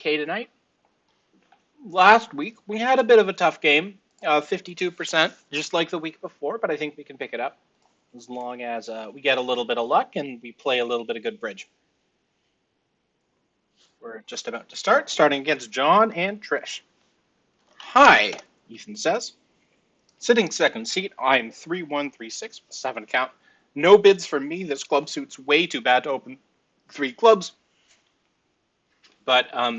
Okay, tonight. Last week we had a bit of a tough game, 52%, just like the week before, but I think we can pick it up as long as we get a little bit of luck and we play a little bit of good bridge. We're just about to start, starting against John and Trish. Hi, Ethan says. Sitting second seat, I'm 3-1-3-6 with 7 count. No bids for me. This club suit's way too bad to open 3 clubs. But I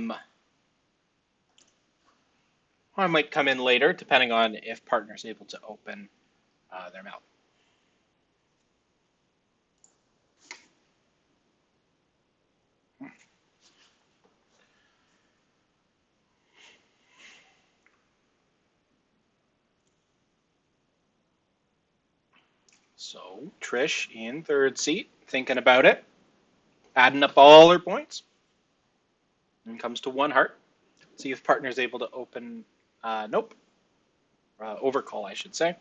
might come in later, depending on if partner's able to open their mouth. So Trish in third seat, thinking about it, adding up all her points, and comes to 1 heart. See if partner's able to open. Nope, overcall, I should say.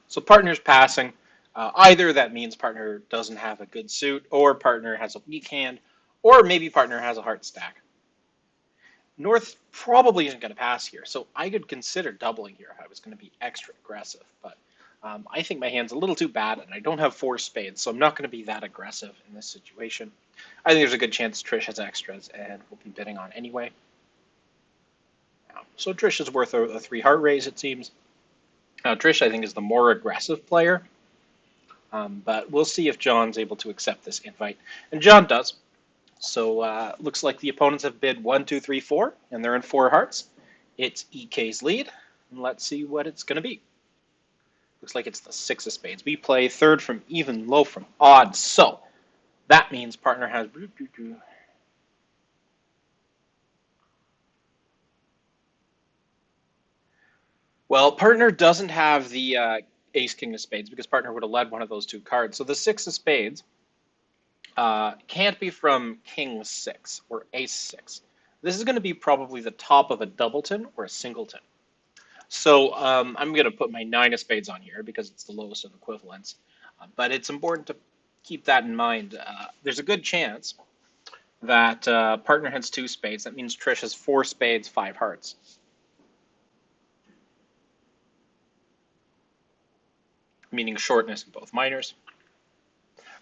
So partner's passing. Either that means partner doesn't have a good suit, or partner has a weak hand, or maybe partner has a heart stack. North probably isn't going to pass here, so I could consider doubling here if I was going to be extra aggressive. But I think my hand's a little too bad, and I don't have 4 spades, so I'm not going to be that aggressive in this situation. I think there's a good chance Trish has extras, and we'll be bidding on anyway. So Trish is worth a 3 heart raise, it seems. Trish, I think, is the more aggressive player, but we'll see if John's able to accept this invite. And John does. So looks like the opponents have bid 1, 2, 3, 4, and they're in 4 hearts. It's EK's lead, and let's see what it's going to be. Looks like it's the 6 of spades. We play third from even, low from odd, so that means partner has... Well, partner doesn't have the ace, king of spades, because partner would have led one of those 2 cards. So the 6 of spades can't be from king 6 or ace 6. This is going to be probably the top of a doubleton or a singleton. So I'm going to put my 9 of spades on here because it's the lowest of equivalents. But it's important to keep that in mind. There's a good chance that partner has 2 spades. That means Trish has 4 spades, 5 hearts. Meaning shortness in both minors.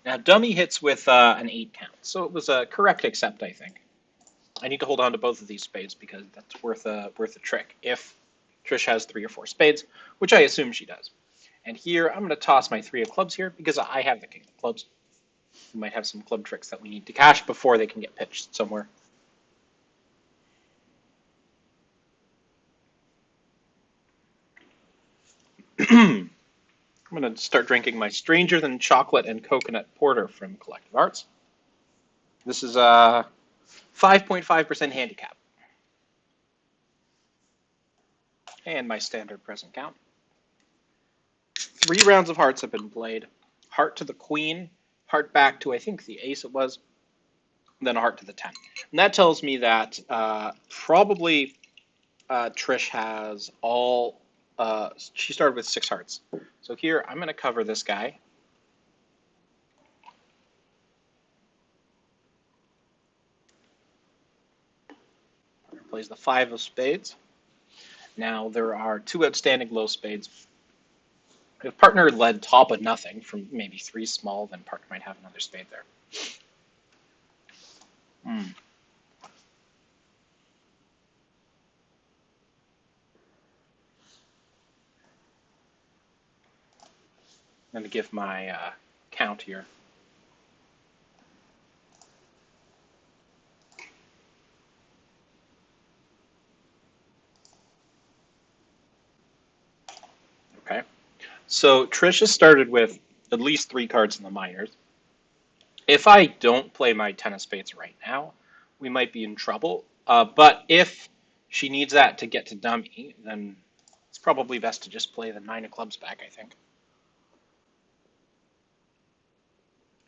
Now, dummy hits with an 8 count, so it was a correct accept, I think. I need to hold on to both of these spades because that's worth a trick if Trish has 3 or 4 spades, which I assume she does. And here, I'm going to toss my 3 of clubs here because I have the king of clubs. We might have some club tricks that we need to cash before they can get pitched somewhere. I'm going to start drinking my Stranger Than Chocolate and Coconut Porter from Collective Arts. This is a 5.5% handicap. And my standard present count. 3 rounds of hearts have been played. Heart to the queen, heart back to, I think, the ace it was, then a heart to the 10. And that tells me that probably Trish has all, she started with 6 hearts. So here, I'm going to cover this guy. Plays the 5 of spades. Now, there are 2 outstanding low spades. If partner led top of nothing from maybe 3 small, then partner might have another spade there. I'm going to give my count here. Okay. So Trish has started with at least 3 cards in the minors. If I don't play my 10 of spades right now, we might be in trouble. But if she needs that to get to dummy, then it's probably best to just play the 9 of clubs back, I think.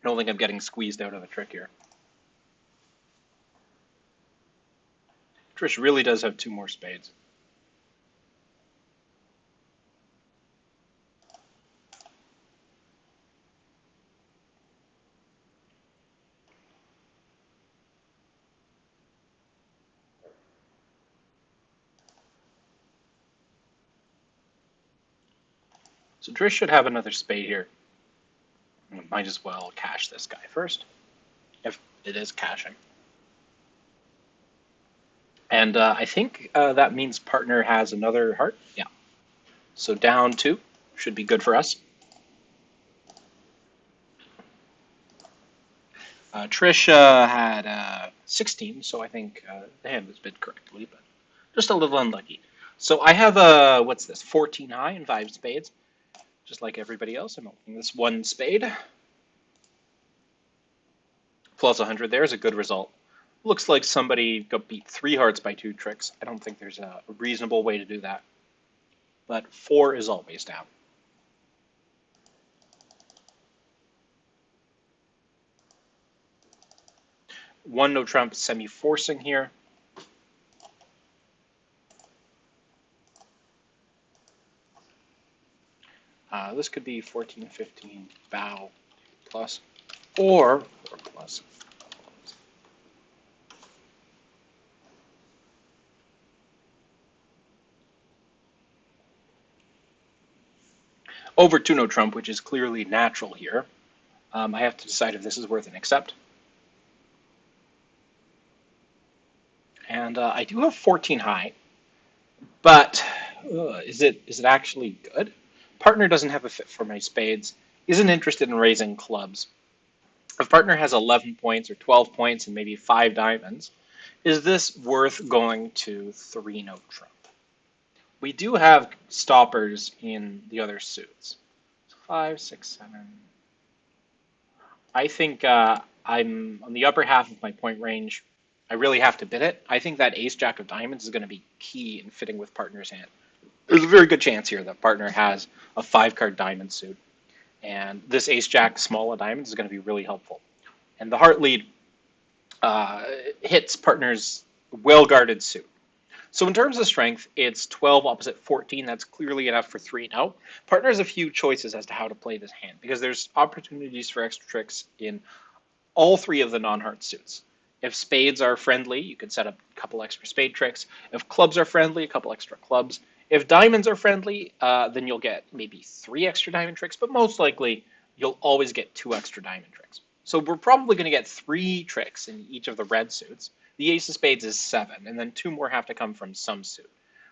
I don't think I'm getting squeezed out of a trick here. Trish really does have 2 more spades. So Trish should have another spade here. Might as well cash this guy first, if it is cashing. And I think that means partner has another heart. Yeah. So down 2 should be good for us. Trish had 16, so I think the hand was bid correctly, but just a little unlucky. So I have what's this? 14 high and 5 spades, just like everybody else. I'm opening this 1 spade. Plus 100 there is a good result. Looks like somebody got beat 3 hearts by 2 tricks. I don't think there's a reasonable way to do that. But 4 is always down. One no trump semi-forcing here. This could be 14, 15, bow plus, or 4 plus. Over 2 no trump, which is clearly natural here. I have to decide if this is worth an accept. And I do have 14 high, but is it actually good? Partner doesn't have a fit for my spades, isn't interested in raising clubs. If partner has 11 points or 12 points and maybe 5 diamonds, is this worth going to 3 no trump? We do have stoppers in the other suits. 5, 6, 7. I think I'm on the upper half of my point range. I really have to bid it. I think that ace jack of diamonds is going to be key in fitting with partner's hand. There's a very good chance here that partner has a 5-card diamond suit, and this ace jack small of diamonds is going to be really helpful. And the heart lead hits partner's well-guarded suit. So in terms of strength, it's 12 opposite 14. That's clearly enough for 3 now. Partner has a few choices as to how to play this hand, because there's opportunities for extra tricks in all 3 of the non-heart suits. If spades are friendly, you can set up a couple extra spade tricks. If clubs are friendly, a couple extra clubs. If diamonds are friendly, then you'll get maybe 3 extra diamond tricks, but most likely you'll always get 2 extra diamond tricks. So we're probably going to get 3 tricks in each of the red suits. The ace of spades is 7, and then 2 more have to come from some suit.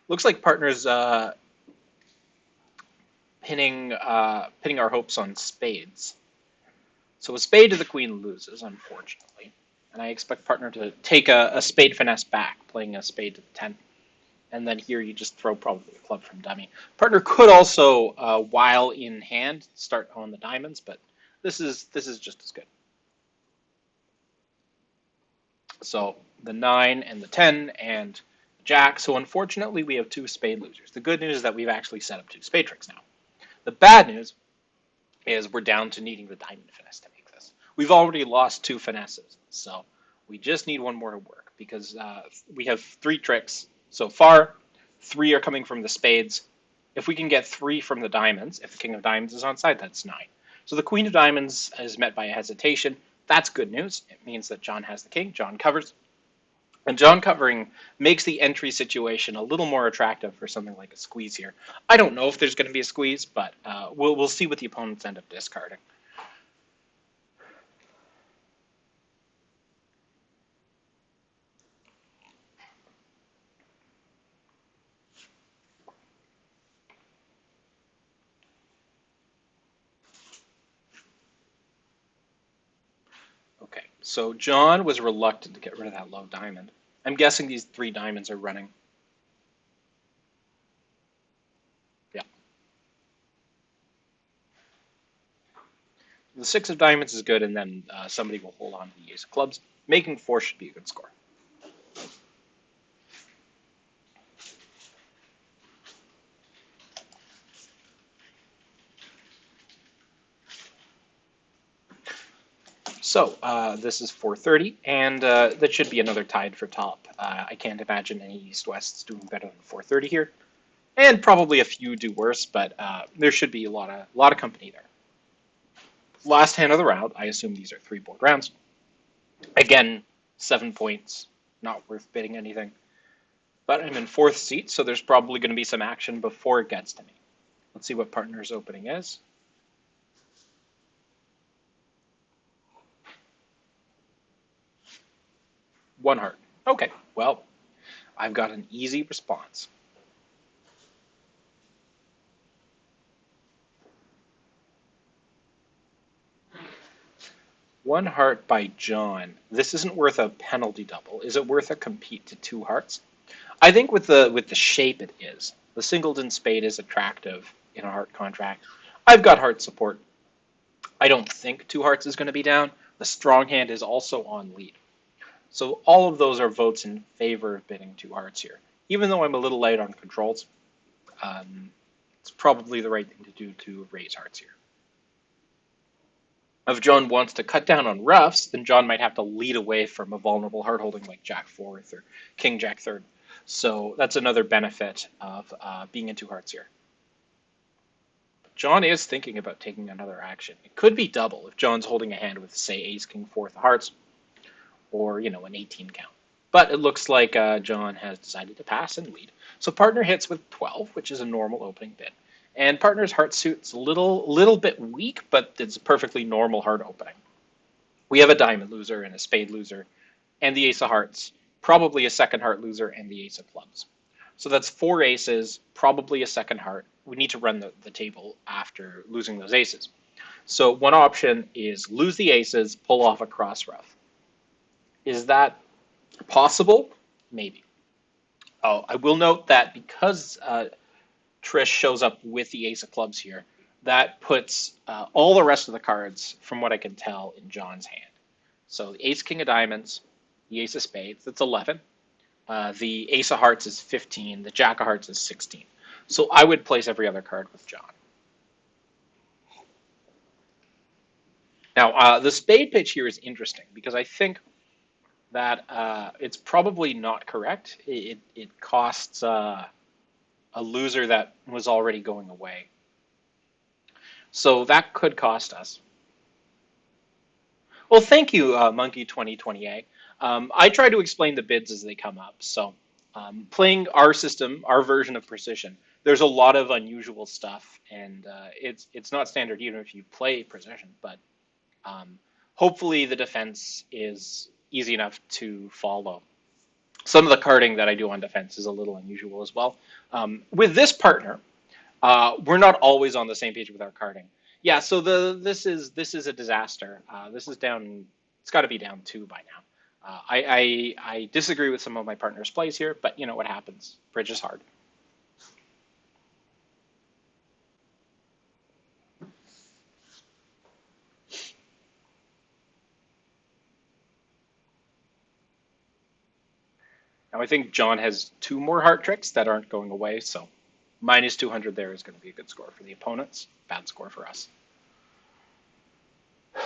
Looks like partner's pinning our hopes on spades. So a spade to the queen loses, unfortunately. And I expect partner to take a spade finesse back, playing a spade to the 10. And then here you just throw probably a club from dummy. Partner could also, while in hand, start on the diamonds, but this is just as good. So the 9 and the 10 and jack. So unfortunately, we have 2 spade losers. The good news is that we've actually set up 2 spade tricks now. The bad news is we're down to needing the diamond finesse to make this. We've already lost 2 finesses, so we just need 1 more to work, because we have 3 tricks so far. 3 are coming from the spades. If we can get 3 from the diamonds, if the king of diamonds is on side, that's 9. So the queen of diamonds is met by a hesitation. That's good news. It means that John has the king. John covers. And John covering makes the entry situation a little more attractive for something like a squeeze here. I don't know if there's going to be a squeeze, but we'll see what the opponents end up discarding. Okay, so John was reluctant to get rid of that low diamond. I'm guessing these 3 diamonds are running. Yeah. The 6 of diamonds is good, and then somebody will hold on to the ace of clubs. Making 4 should be a good score. So this is 430, and that should be another tied for top. I can't imagine any East-Wests doing better than 430 here, and probably a few do worse, but there should be a lot of company there. Last hand of the round, I assume these are 3 board rounds. Again, 7 points, not worth bidding anything. But I'm in 4th seat, so there's probably going to be some action before it gets to me. Let's see what partner's opening is. One heart. Okay, well, I've got an easy response. One heart by John. This isn't worth a penalty double. Is it worth a compete to two hearts? I think with the shape it is. The singleton spade is attractive in a heart contract. I've got heart support. I don't think two hearts is going to be down. The strong hand is also on lead. So all of those are votes in favor of bidding two hearts here. Even though I'm a little light on controls, um, it's probably the right thing to do to raise hearts here. If John wants to cut down on roughs, then John might have to lead away from a vulnerable heart holding like Jack fourth or King Jack third. So that's another benefit of being in two hearts here. John is thinking about taking another action. It could be double if John's holding a hand with, say, Ace King fourth of hearts, or an 18 count. But it looks like John has decided to pass and lead. So partner hits with 12, which is a normal opening bid. And partner's heart suit's a little bit weak, but it's a perfectly normal heart opening. We have a diamond loser and a spade loser, and the ace of hearts, probably a second heart loser, and the ace of clubs. So that's four aces, probably a second heart. We need to run the table after losing those aces. So one option is lose the aces, pull off a cross rough. Is that possible? Maybe. Oh, I will note that because Trish shows up with the ace of clubs here, that puts all the rest of the cards, from what I can tell, in John's hand. So the ace king of diamonds, the ace of spades, that's 11. The ace of hearts is 15. The jack of hearts is 16. So I would place every other card with John. Now, the spade pitch here is interesting because I think that it's probably not correct. It costs a loser that was already going away. So that could cost us. Well, thank you, Monkey 2020A. I try to explain the bids as they come up. So playing our system, our version of precision, there's a lot of unusual stuff, and it's not standard even if you play precision. But hopefully the defense is easy enough to follow. Some of the carding that I do on defense is a little unusual as well. With this partner, we're not always on the same page with our carding. Yeah, so this is a disaster. This is down. It's got to be down 2 by now. I disagree with some of my partner's plays here, but you know what happens. Bridge is hard. Now I think John has 2 more heart tricks that aren't going away, so minus 200 there is going to be a good score for the opponents. Bad score for us. I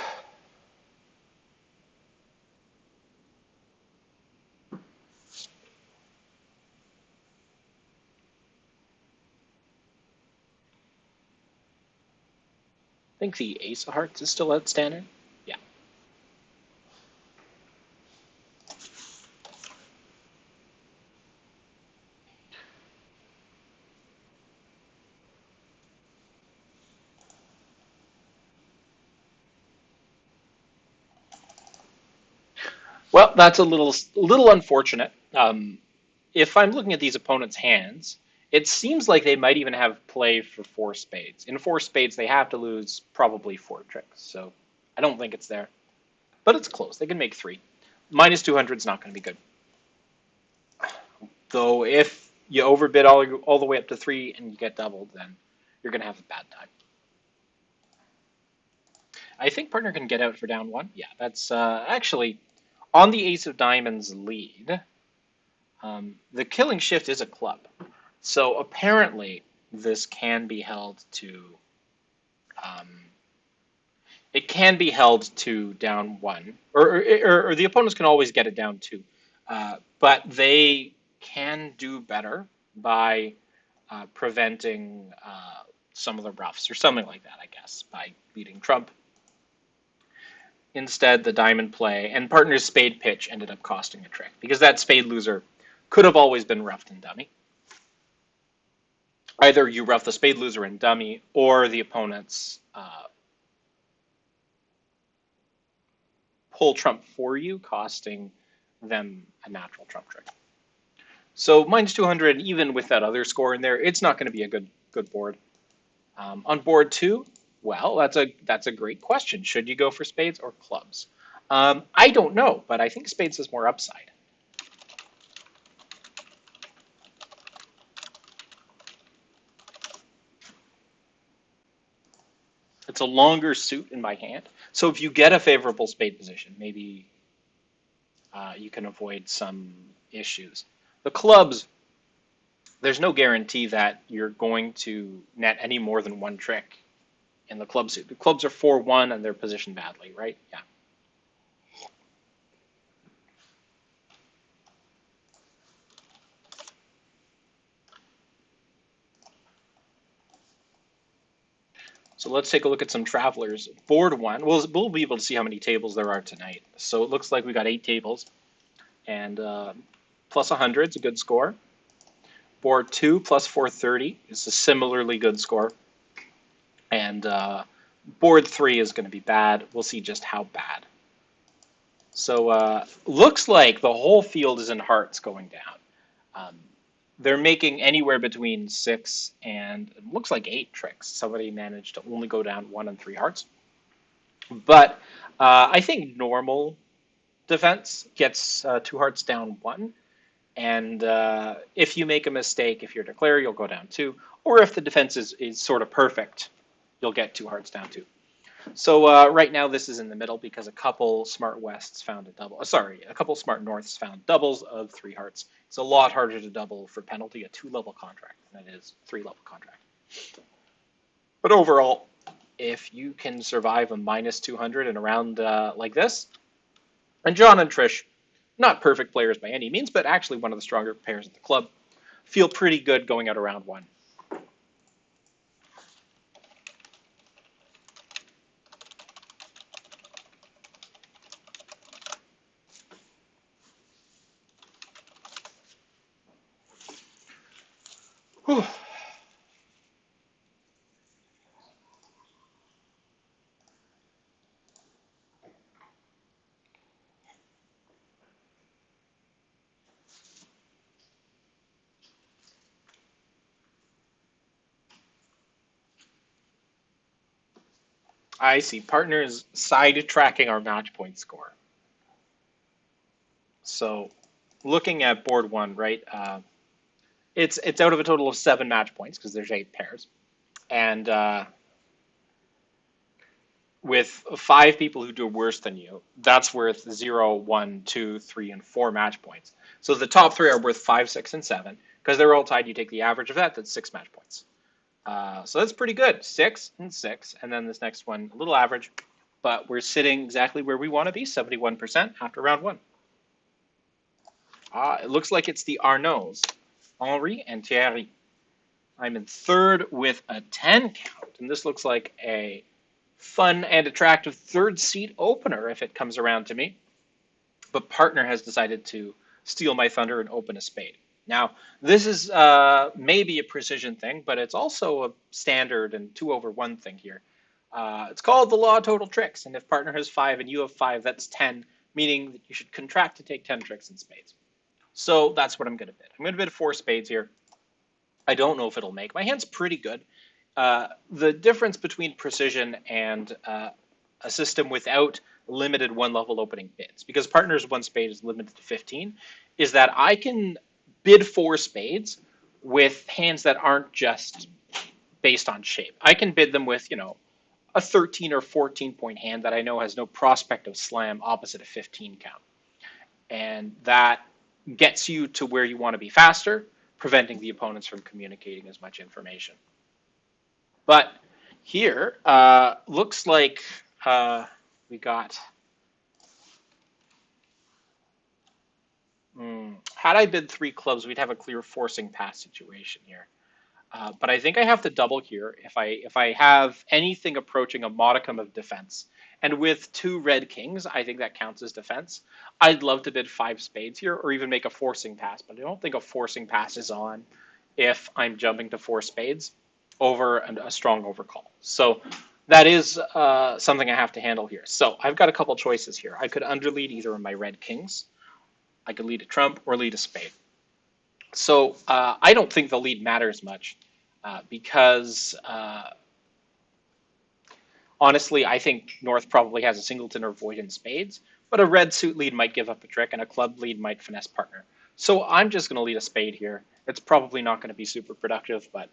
think the ace of hearts is still outstanding. Yeah. Well, that's a little unfortunate. If I'm looking at these opponents' hands, it seems like they might even have play for 4 spades. In 4 spades, they have to lose probably 4 tricks. So I don't think it's there. But it's close. They can make 3. Minus 200 is not going to be good. Though if you overbid all the way up to 3 and you get doubled, then you're going to have a bad time. I think partner can get out for down 1. Yeah, that's actually on the ace of diamonds lead. The killing shift is a club. So apparently this can be held to it can be held to down 1, or the opponents can always get it down 2, but they can do better by preventing some of the roughs or something like that, I guess, by beating trump. Instead, the diamond play and partner's spade pitch ended up costing a trick because that spade loser could have always been roughed and dummy. Either you ruff the spade loser and dummy, or the opponents pull trump for you, costing them a natural trump trick. So minus 200, even with that other score in there, it's not going to be a good board. On board two, well, that's a great question. Should you go for spades or clubs? I don't know, but I think spades has more upside. It's a longer suit in my hand, so if you get a favorable spade position, maybe you can avoid some issues. The clubs, there's no guarantee that you're going to net any more than one trick in the club suit. The clubs are 4-1 and they're positioned badly, right? Yeah. So let's take a look at some travelers. Board one, we'll be able to see how many tables there are tonight. So it looks like we got 8 tables, and plus 100 is a good score. Board two, plus 430 is a similarly good score. And board three is going to be bad. We'll see just how bad. So looks like the whole field is in hearts going down. They're making anywhere between 6 and it looks like 8 tricks. Somebody managed to only go down 1 and 3 hearts. But I think normal defense gets 2 hearts down 1. And if you make a mistake, if you're declare, you'll go down 2. Or if the defense is sort of perfect, you'll get 2 hearts down 2. So right now this is in the middle because a couple smart wests found a double. Sorry, a couple smart norths found doubles of 3 hearts. It's a lot harder to double for penalty a 2-level contract than it is 3-level contract. But overall, if you can survive a minus 200 in a round like this, and John and Trish, not perfect players by any means, but actually one of the stronger players at the club, feel pretty good going out of round 1. Whew. I see. Partners side tracking our match point score. So looking at board 1, right, it's out of a total of 7 match points because there's 8 pairs. And with 5 people who do worse than you, that's worth 0, 1, 2, 3, and 4 match points. So the top 3 are worth 5, 6, and 7. Because they're all tied, you take the average of that, that's 6 match points. So that's pretty good. 6 and 6. And then this next one, a little average. But we're sitting exactly where we want to be, 71% after round 1. It looks like it's the Arnauds, Henri and Thierry. I'm in third with a 10 count. And this looks like a fun and attractive third seat opener if it comes around to me. But partner has decided to steal my thunder and open a spade. Now, this is maybe a precision thing, but it's also a standard and 2/1 thing here. It's called the law of total tricks. And if partner has 5 and you have 5, that's 10, meaning that you should contract to take 10 tricks in spades. So that's what I'm going to bid. I'm going to bid 4 spades here. I don't know if it'll make. My hand's pretty good. The difference between precision and a system without limited 1-level opening bids, because partner's 1 spade is limited to 15, is that I can bid 4 spades with hands that aren't just based on shape. I can bid them with, a 13 or 14 point hand that I know has no prospect of slam opposite a 15 count. And that gets you to where you want to be faster, preventing the opponents from communicating as much information. But here, looks like we got... had I bid 3 clubs, we'd have a clear forcing pass situation here. But I think I have to double here if I have anything approaching a modicum of defense. And with 2 red kings, I think that counts as defense. I'd love to bid 5 spades here or even make a forcing pass, but I don't think a forcing pass is on. if I'm jumping to four spades over a strong overcall. So that is something I have to handle here. So I've got a couple choices here. I could underlead either of my red kings. I could lead a trump or lead a spade. So I don't think the lead matters much because honestly, I think North probably has a singleton or void in spades, but a red suit lead might give up a trick and a club lead might finesse partner. So I'm just going to lead a spade here. It's probably not going to be super productive, but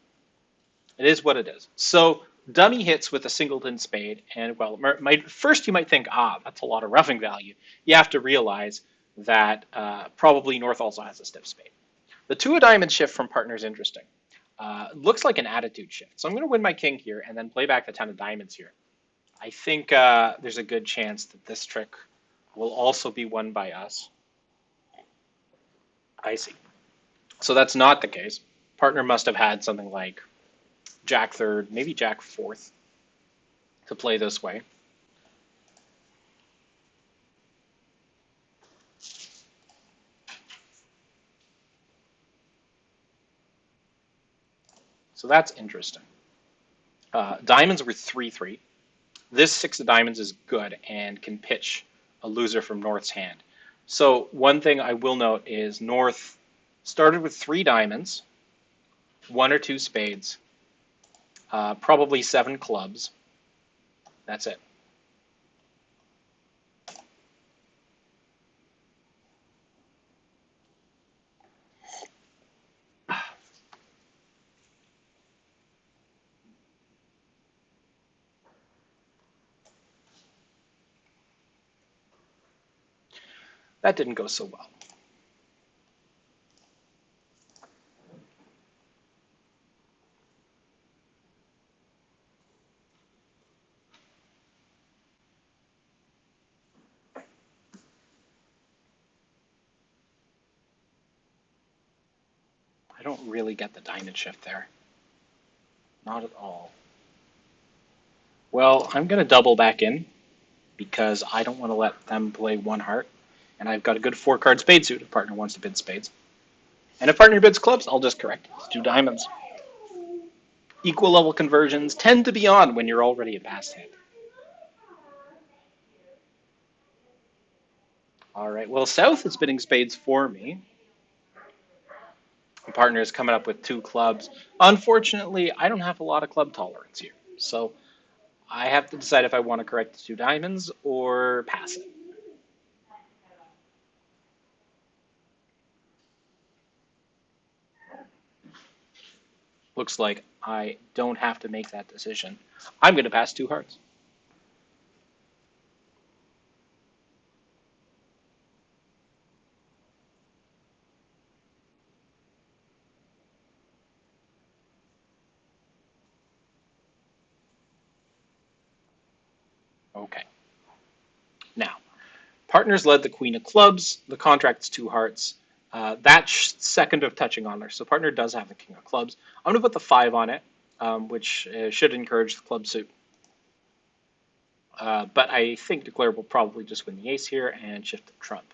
it is what it is. So dummy hits with a singleton spade, and well, first you might think, that's a lot of roughing value. You have to realize that probably North also has a stiff spade. The two of diamonds shift from partner is interesting. Looks like an attitude shift. So I'm going to win my king here and then play back the 10 of diamonds here. I think there's a good chance that this trick will also be won by us. I see. So that's not the case. Partner must have had something like Jack third, maybe Jack fourth to play this way. So that's interesting. Diamonds were 3-3. This six of diamonds is good and can pitch a loser from North's hand. So one thing I will note is North started with three diamonds, one or two spades, probably seven clubs. That's it. That didn't go so well. I don't really get the diamond shift there. Not at all. Well, I'm going to double back in because I don't want to let them play one heart. And I've got a good four-card spade suit if partner wants to bid spades. And if partner bids clubs, I'll just correct. It's two diamonds. Equal level conversions tend to be on when you're already a past hand. All right, well, South is bidding spades for me. My partner is coming up with two clubs. Unfortunately, I don't have a lot of club tolerance here. So I have to decide if I want to correct the two diamonds or pass it. Looks like I don't have to make that decision. I'm going to pass two hearts. Okay. Now, partners led the queen of clubs. The contract's two hearts. That's second of touching on there. So partner does have the king of clubs. I'm going to put the five on it, which should encourage the club suit. But I think Declare will probably just win the ace here and shift the trump.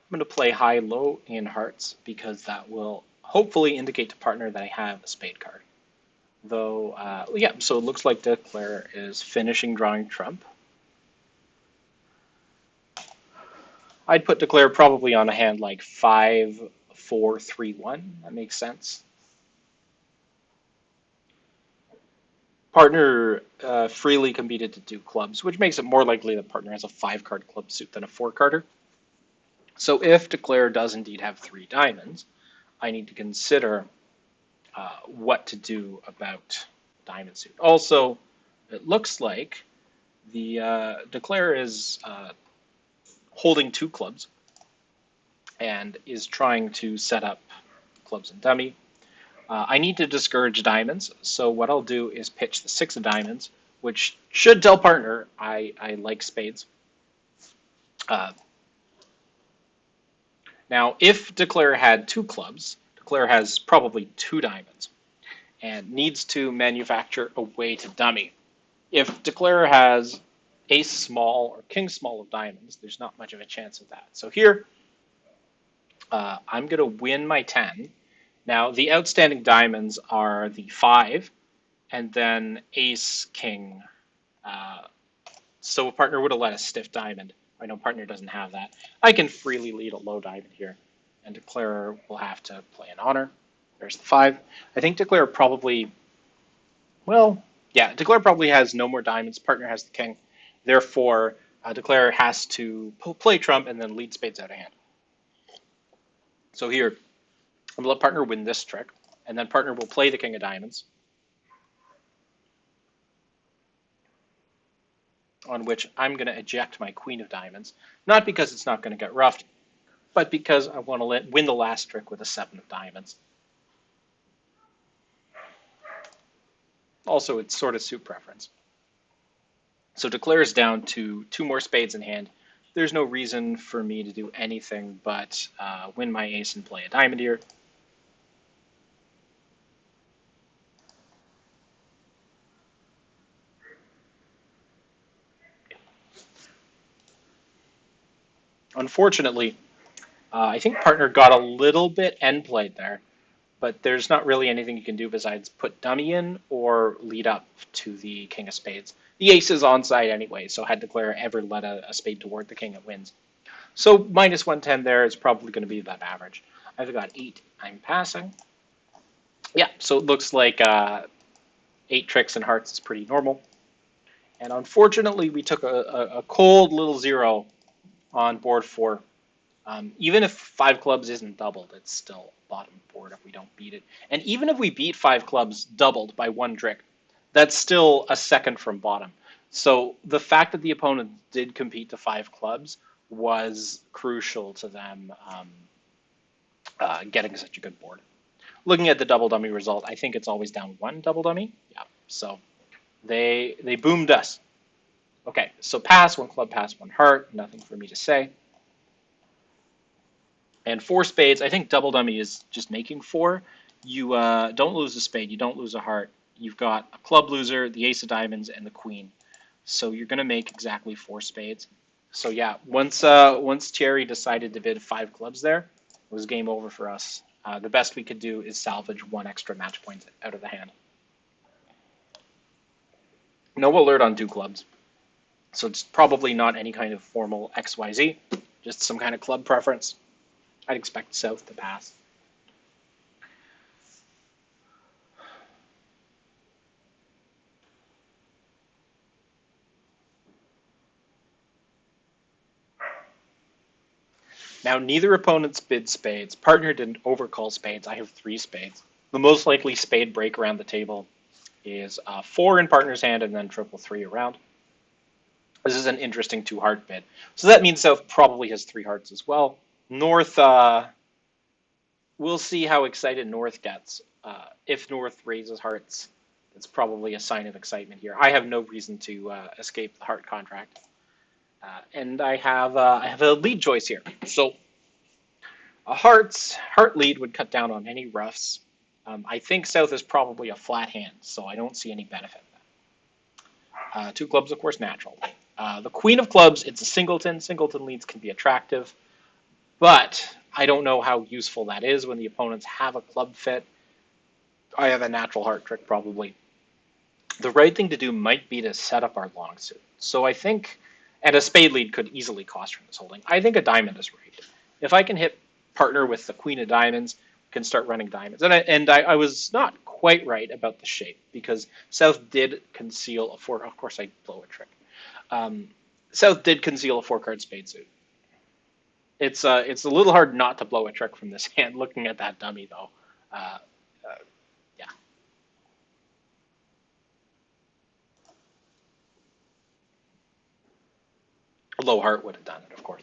I'm going to play high-low in hearts because that will hopefully indicate to partner that I have a spade card. Though, yeah, so it looks like Declare is finishing drawing trump. I'd put Declare probably on a hand like 5-4-3-1. That makes sense. Partner freely competed to two clubs, which makes it more likely that partner has a 5-card club suit than a 4-carder. So if Declare does indeed have three diamonds, I need to consider what to do about diamond suit. Also, it looks like the Declare is holding two clubs and is trying to set up clubs and dummy. I need to discourage diamonds, so what I'll do is pitch the six of diamonds, which should tell partner I like spades. Now, if Declare had two clubs, Declare has probably two diamonds. and needs to manufacture a way to dummy. If Declarer has ace small or king small of diamonds, there's not much of a chance of that. So here, I'm going to win my 10. Now, the outstanding diamonds are the 5, and then ace, king. So a partner would have let a stiff diamond. I know partner doesn't have that. I can freely lead a low diamond here, and Declarer will have to play an honor. There's the 5. I think Declarer probably, well, yeah, Declarer probably has no more diamonds. Partner has the king. Therefore, Declarer has to play trump and then lead spades out of hand. So here, I'm going to let partner win this trick, and then partner will play the king of diamonds, on which I'm going to eject my queen of diamonds, not because it's not going to get roughed, but because I want to win the last trick with a 7 of diamonds. Also, it's sort of suit preference. So Declare is down to 2 more spades in hand. There's no reason for me to do anything but win my ace and play a diamond here. Unfortunately, I think partner got a little bit end played there, but there's not really anything you can do besides put dummy in or lead up to the king of spades. The ace is onside anyway, so had Declare ever let a spade toward the king, it wins. So minus 110 there is probably going to be about average. I've got 8. I'm passing. Yeah, so it looks like 8 tricks and hearts is pretty normal. And unfortunately, we took a cold little 0 on board 4. Even if 5 clubs isn't doubled, it's still bottom board if we don't beat it. And even if we beat 5 clubs doubled by 1 trick, that's still a second from bottom. So the fact that the opponent did compete to 5 clubs was crucial to them getting such a good board. Looking at the double dummy result, I think it's always down 1 double dummy. Yeah, so they boomed us. Okay, so pass, 1 club, pass, 1 heart. Nothing for me to say. And 4 spades, I think double dummy is just making 4. You don't lose a spade, you don't lose a heart. You've got a club loser, the ace of diamonds, and the queen. So you're going to make exactly 4 spades. So yeah, once Cherry decided to bid 5 clubs there, it was game over for us. The best we could do is salvage 1 extra match point out of the hand. No alert on 2 clubs. So it's probably not any kind of formal XYZ, just some kind of club preference. I'd expect South to pass. Now, neither opponent's bid spades. Partner didn't overcall spades. I have 3 spades. The most likely spade break around the table is 4 in partner's hand and then triple 3 around. This is an interesting 2 heart bid. So that means South probably has 3 hearts as well. North, we'll see how excited North gets. If North raises hearts, it's probably a sign of excitement here. I have no reason to escape the heart contract. And I have a lead choice here. So a heart lead would cut down on any roughs. I think South is probably a flat hand, so I don't see any benefit in that. 2 clubs, of course, natural. The queen of clubs, it's a singleton. Singleton leads can be attractive, but I don't know how useful that is when the opponents have a club fit. I have a natural heart trick, probably. The right thing to do might be to set up our long suit. So I think, and a spade lead could easily cost from this holding. I think a diamond is right. If I can hit partner with the queen of diamonds, we can start running diamonds. And I was not quite right about the shape because South did conceal a 4. Of course, I blow a trick. South did conceal a 4-card spade suit. It's a little hard not to blow a trick from this hand. Looking at that dummy though, yeah. A low heart would have done it, of course.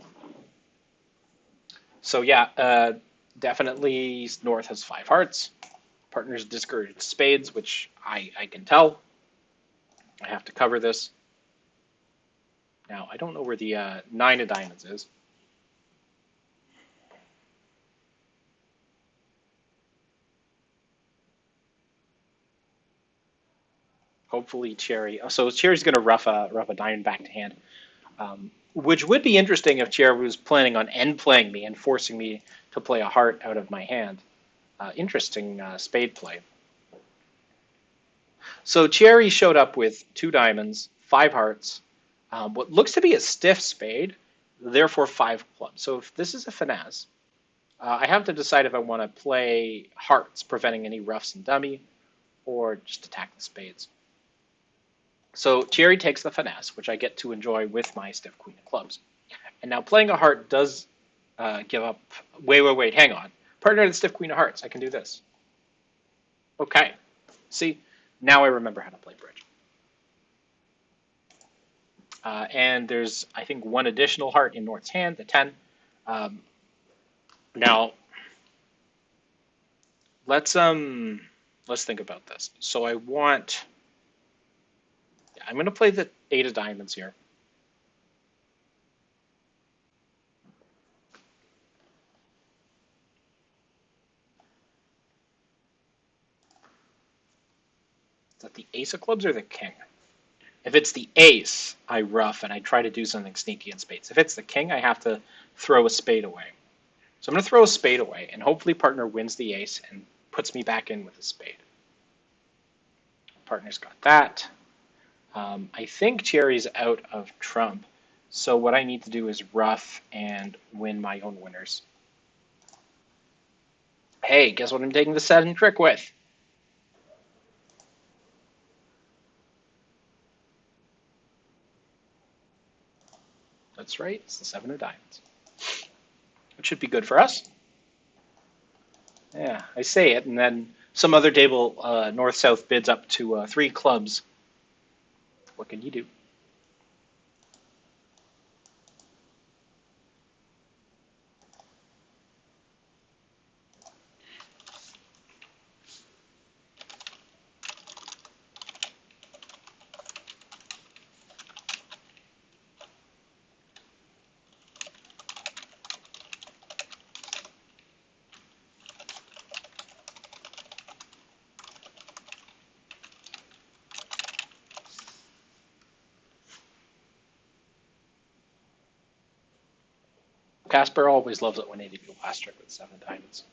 So yeah, definitely North has 5 hearts. Partners discouraged spades, which I can tell. I have to cover this. Now, I don't know where the 9 of diamonds is. Hopefully Cherry. So Cherry's going to rough a diamond back to hand, which would be interesting if Cherry was planning on end playing me and forcing me to play a heart out of my hand. Interesting spade play. So Cherry showed up with 2 diamonds, 5 hearts, what looks to be a stiff spade, therefore 5 clubs. So if this is a finesse, I have to decide if I want to play hearts, preventing any roughs and dummy, or just attack the spades. So Cherry takes the finesse, which I get to enjoy with my stiff queen of clubs. And now playing a heart does give up. Wait, hang on. Partner to the stiff queen of hearts. I can do this. Okay. See, now I remember how to play bridge. And there's, I think, 1 additional heart in North's hand, the 10. Now, let's think about this. So I'm going to play the 8 of diamonds here. Is that the ace of clubs or the king? If it's the ace, I rough and I try to do something sneaky in spades. If it's the king, I have to throw a spade away. So I'm going to throw a spade away, and hopefully partner wins the ace and puts me back in with a spade. Partner's got that. I think Cherry's out of trump, so what I need to do is rough and win my own winners. Hey, guess what I'm taking the 7 trick with? That's right, it's the 7 of diamonds. Which should be good for us. Yeah, I say it, and then some other table north-south bids up to 3 clubs. What can you do? Casper always loves it when they do last trick with 7 diamonds.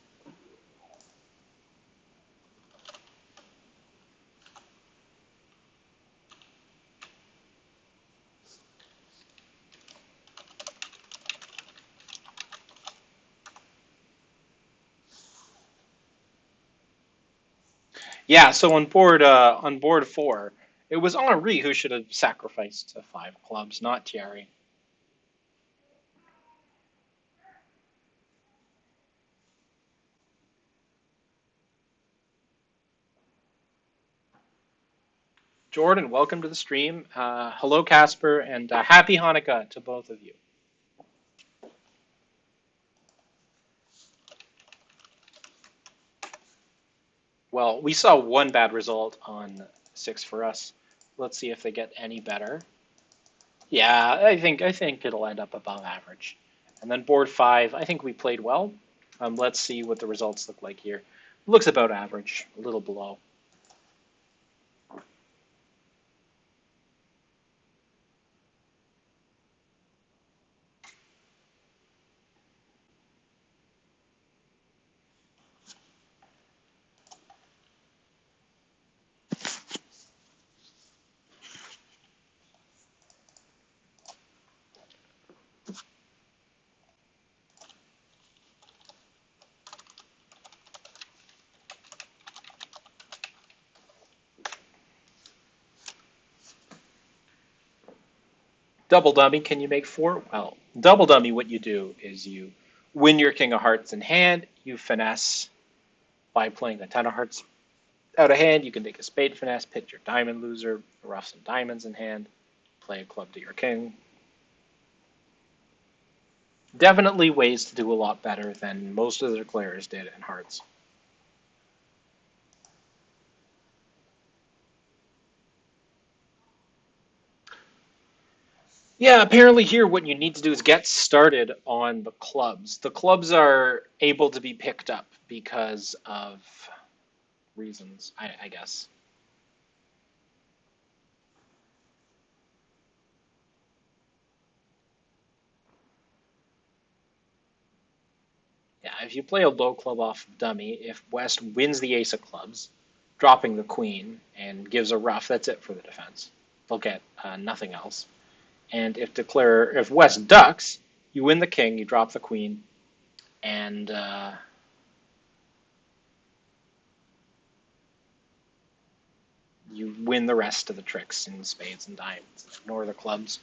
Yeah, so on board 4, it was Henri who should have sacrificed to 5 clubs, not Thierry. Jordan, welcome to the stream. Hello, Casper, and happy Hanukkah to both of you. Well, we saw 1 bad result on 6 for us. Let's see if they get any better. Yeah, I think it'll end up above average. And then board 5, I think we played well. Let's see what the results look like here. Looks about average, a little below. Double dummy, can you make 4? Well, double dummy, what you do is you win your king of hearts in hand, you finesse by playing the 10 of hearts out of hand. You can take a spade finesse, pit your diamond loser, rough some diamonds in hand, play a club to your king. Definitely ways to do a lot better than most of the players did in hearts. Yeah, apparently here what you need to do is get started on the clubs. The clubs are able to be picked up because of reasons, I guess. if you play a low club off of dummy, if West wins the ace of clubs, dropping the queen, and gives a ruff, that's it for the defense. They'll get nothing else. And if West ducks, you win the king, you drop the queen, and you win the rest of the tricks in spades and diamonds. Ignore the clubs.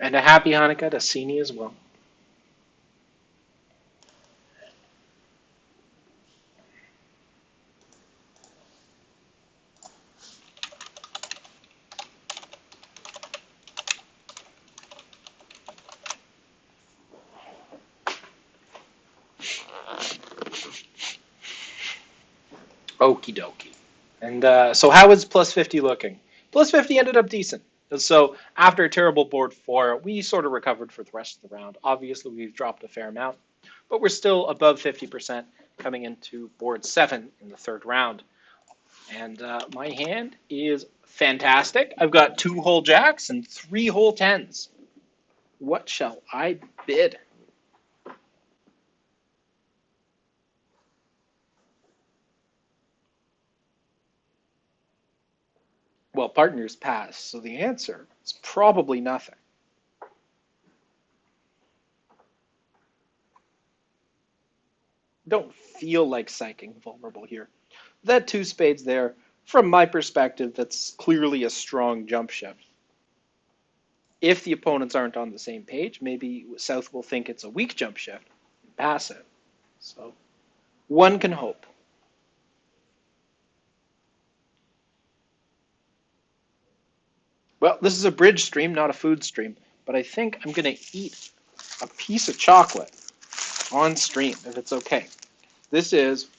And a happy Hanukkah to Sini as well. Okie dokie. And so how is plus 50 looking? Plus 50 ended up decent. So after a terrible board 4, we sort of recovered for the rest of the round. Obviously, we've dropped a fair amount, but we're still above 50% coming into board 7 in the third round. And my hand is fantastic. I've got 2 whole jacks and 3 whole tens. What shall I bid? Well, partners pass, so the answer is probably nothing. Don't feel like psyching vulnerable here. That 2 spades there, from my perspective, that's clearly a strong jump shift. If the opponents aren't on the same page, maybe South will think it's a weak jump shift and pass it. So one can hope. Well, this is a bridge stream, not a food stream, but I think I'm going to eat a piece of chocolate on stream, if it's okay. This is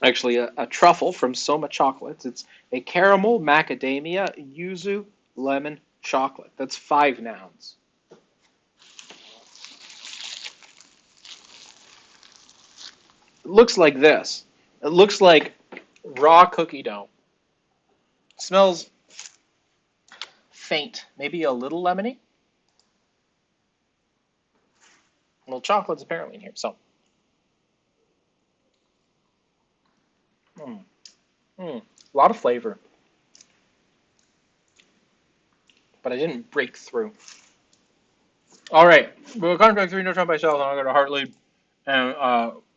actually a truffle from Soma Chocolates. It's a caramel, macadamia, yuzu, lemon chocolate. That's 5 nouns. It looks like this. It looks like raw cookie dough. It smells faint, maybe a little lemony. Well, chocolate's apparently in here, so. A lot of flavor. But I didn't break through. All right, well, contract 3, no time by south, and I got a Hart lead. And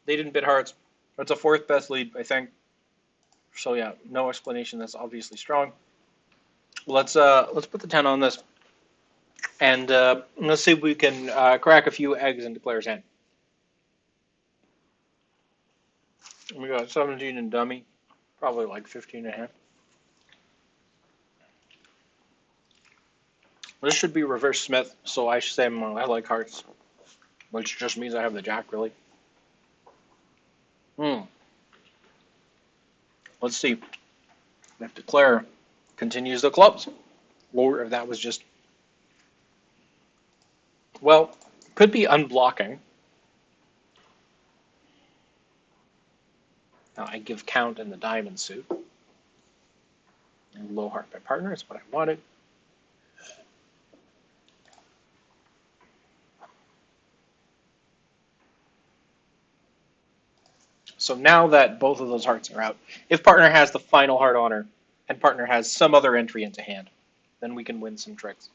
they didn't bid Hearts. That's a 4th best lead, I think. So yeah, no explanation. That's obviously strong. Let's put the 10 on this, and let's see if we can crack a few eggs into player's hand. We got 17 in dummy, probably like 15 in hand. This should be reverse Smith, so I should say I like Hearts, which just means I have the Jack, really. Let's see if Declare continues the clubs, or if that was just, well, could be unblocking. Now I give count in the diamond suit. And low heart by partner is what I wanted. So now that both of those hearts are out, if partner has the final heart honor and partner has some other entry into hand, then we can win some tricks.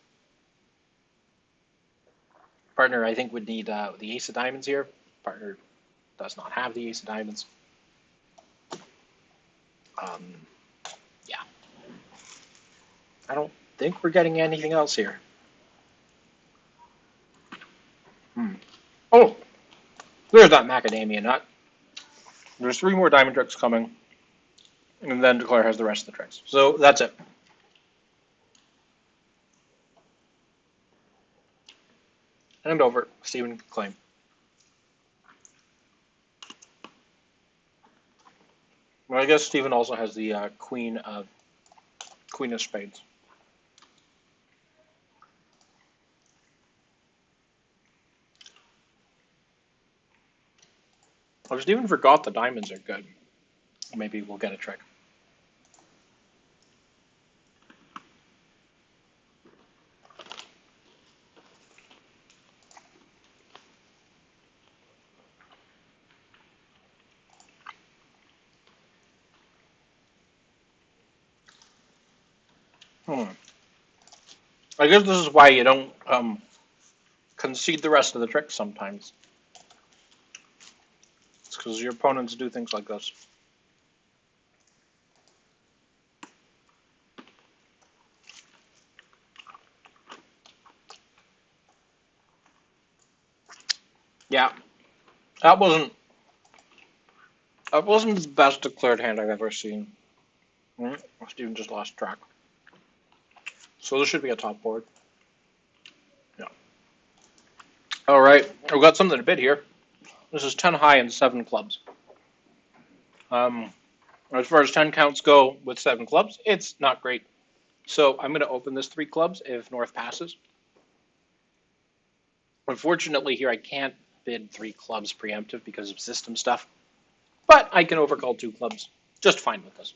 Partner, I think, would need the ace of diamonds here. Partner does not have the ace of diamonds. Yeah. I don't think we're getting anything else here. Oh, there's that macadamia nut. There's 3 more diamond tricks coming, and then Declare has the rest of the tricks. So that's it. And over. Stephen can claim. I guess Steven also has the Queen of Spades. I just even forgot the diamonds are good. Maybe we'll get a trick. I guess this is why you don't concede the rest of the tricks sometimes. It's because your opponents do things like this. Yeah, that wasn't the best declared hand I've ever seen. Steven just lost track. So this should be a top board. Yeah. All right, we've got something to bid here. This is 10 high and 7 clubs. As far as 10 counts go with 7 clubs, it's not great. So I'm going to open this 3 clubs if North passes. Unfortunately, here I can't bid 3 clubs preemptive because of system stuff, but I can overcall 2 clubs. Just fine with this.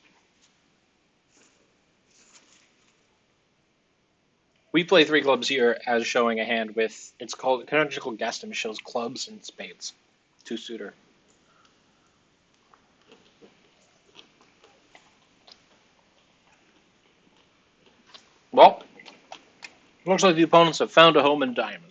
We play 3 clubs here as showing a hand with, it's called canonical guesstim, shows clubs and spades. 2-suitor. Well, looks like the opponents have found a home in diamonds.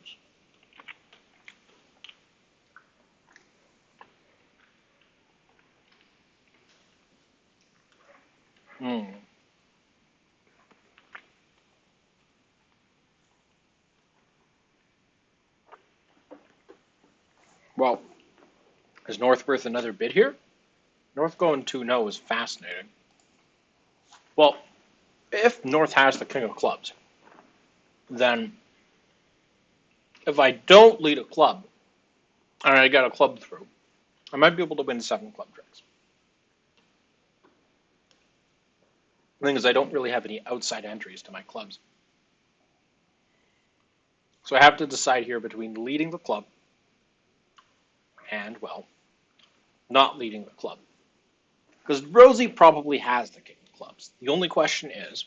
Well, is North worth another bid here? North going 2-0 is fascinating. Well, if North has the king of clubs, then if I don't lead a club, and I get a club through, I might be able to win 7 club tricks. The thing is, I don't really have any outside entries to my clubs. So I have to decide here between leading the club and, well, not leading the club. Because Rosie probably has the king of clubs. The only question is,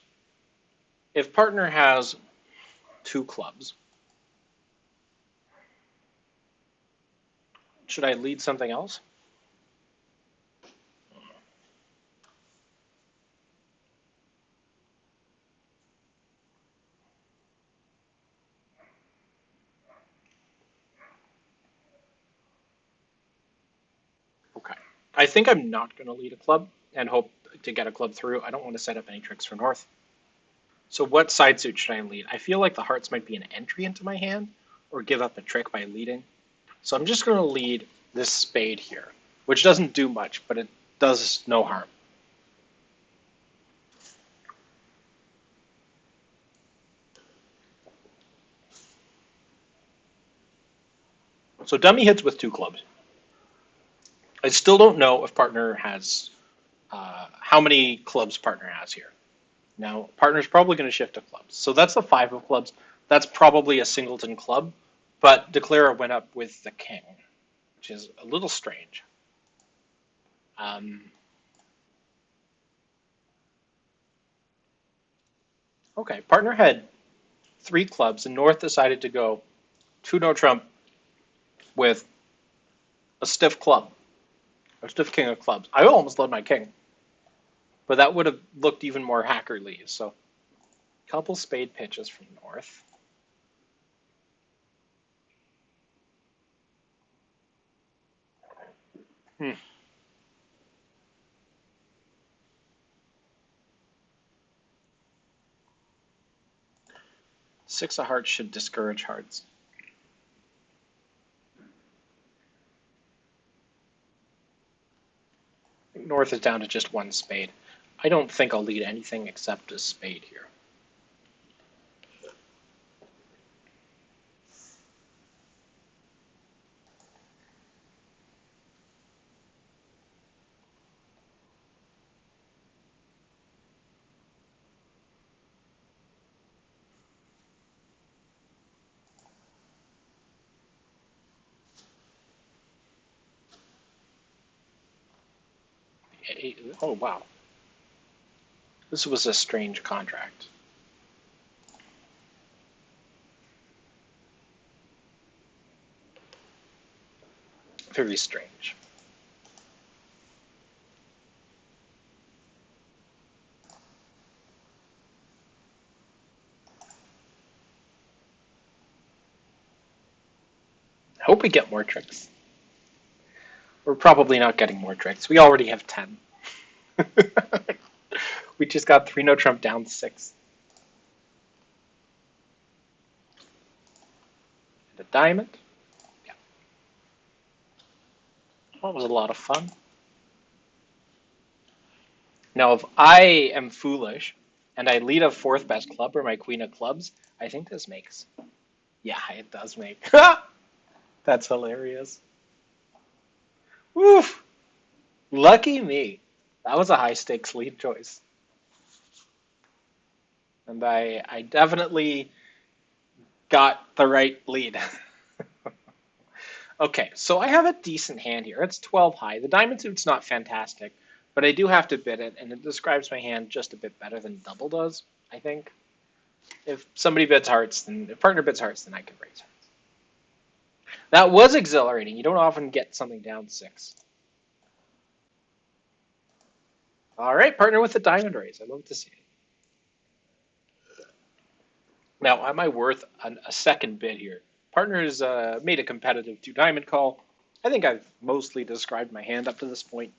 if partner has 2 clubs, should I lead something else? Okay. I think I'm not going to lead a club and hope to get a club through. I don't want to set up any tricks for North. So what side suit should I lead? I feel like the hearts might be an entry into my hand or give up a trick by leading. So I'm just going to lead this spade here, which doesn't do much, but it does no harm. So dummy hits with 2 clubs. I still don't know if partner has, how many clubs partner has here. Now, partner's probably going to shift to clubs. So that's the 5 of clubs. That's probably a singleton club, but Declara went up with the king, which is a little strange. Okay, partner had 3 clubs, and North decided to go 2-no trump with a stiff club, a stiff king of clubs. I almost led my king, but that would have looked even more hackerly. So, couple spade pitches from North. Hmm. 6 of hearts should discourage hearts. North is down to just 1 spade. I don't think I'll lead anything except a spade here. Oh, wow. This was a strange contract. Very strange. I hope we get more tricks. We're probably not getting more tricks. We already have 10. We just got 3 no trump down 6. And a diamond. Yeah. That was a lot of fun. Now, if I am foolish and I lead a 4th best club or my queen of clubs, I think this makes. Yeah, it does make. That's hilarious. Woof! Lucky me. That was a high stakes lead choice. And I definitely got the right lead. Okay, so I have a decent hand here. It's 12 high. The diamond suit's not fantastic, but I do have to bid it, and it describes my hand just a bit better than double does, I think. If somebody bids hearts, then if partner bids hearts, then I can raise hearts. That was exhilarating. You don't often get something down 6. All right, partner with the diamond raise. I love to see it. Now, am I worth a second bid here? Partners made a competitive 2 diamond call. I think I've mostly described my hand up to this point,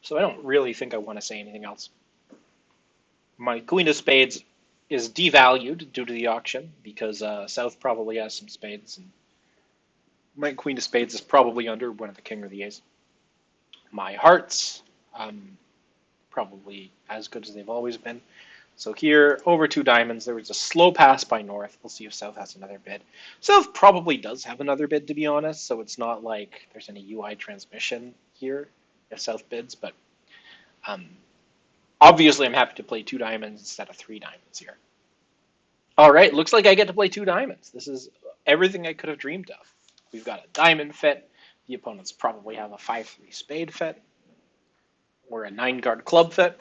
so I don't really think I want to say anything else. My queen of spades is devalued due to the auction because South probably has some spades, and my queen of spades is probably under one of the king or the ace. My hearts, probably as good as they've always been. So here, over 2 diamonds, there was a slow pass by North. We'll see if South has another bid. South probably does have another bid, to be honest, so it's not like there's any UI transmission here if South bids, but um, obviously I'm happy to play 2 diamonds instead of 3 diamonds here. All right, looks like I get to play 2 diamonds. This is everything I could have dreamed of. We've got a diamond fit. The opponents probably have a 5-3 spade fit or a 9-guard club fit.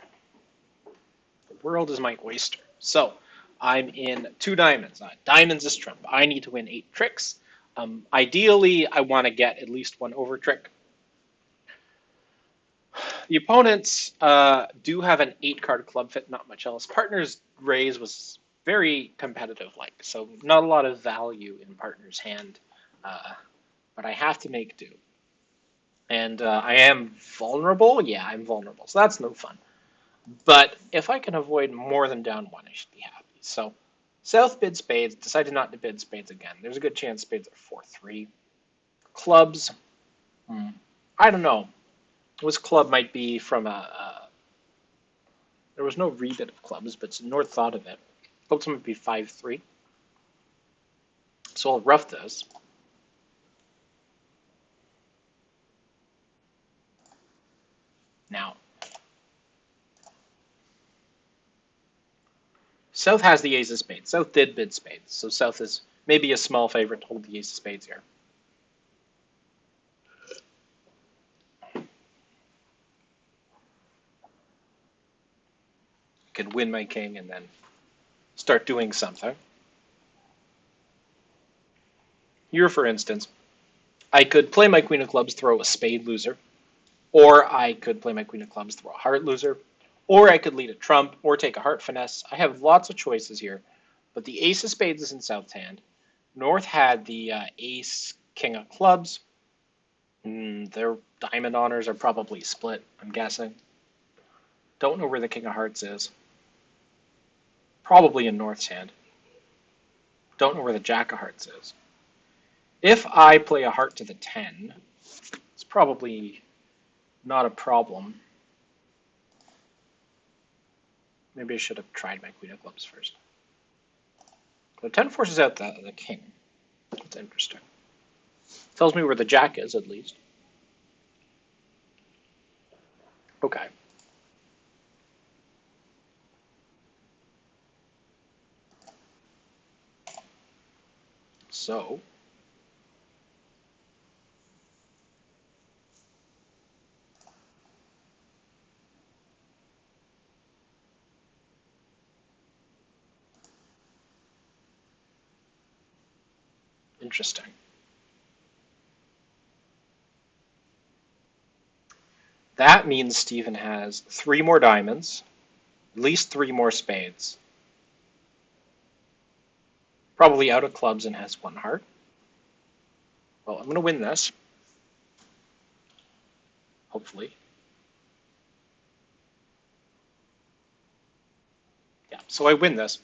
The world is my oyster. So I'm in 2 diamonds. Diamonds is trump. I need to win 8 tricks. Ideally, I want to get at least 1 over trick. The opponents do have an 8-card club fit, not much else. Partner's raise was very competitive-like, so not a lot of value in partner's hand, but I have to make do. And I am vulnerable? Yeah, I'm vulnerable, so that's no fun. But if I can avoid more than down 1, I should be happy. So South bid spades, decided not to bid spades again. There's a good chance spades are 4-3. Clubs, I don't know. This club might be from there was no rebid of clubs, but North thought of it. Clubs might be 5-3. So I'll rough this. Now, South has the ace of spades. South did bid spades, so South is maybe a small favorite to hold the ace of spades here. Could win my king and then start doing something. Here, for instance, I could play my queen of clubs, throw a spade loser, or I could play my queen of clubs, throw a heart loser, or I could lead a trump, or take a heart finesse. I have lots of choices here, but the ace of spades is in South's hand. North had the ace, king of clubs. Their diamond honors are probably split, I'm guessing. Don't know where the king of hearts is. Probably in North's hand. Don't know where the jack of hearts is. If I play a heart to the 10, it's probably not a problem. Maybe I should have tried my queen of clubs first. The 10 forces out the king. That's interesting. Tells me where the jack is, at least. Okay. So, Interesting. That means Stephen has 3 more diamonds, at least 3 more spades. Probably out of clubs and has 1 heart. Well, I'm going to win this, hopefully. Yeah, so I win this.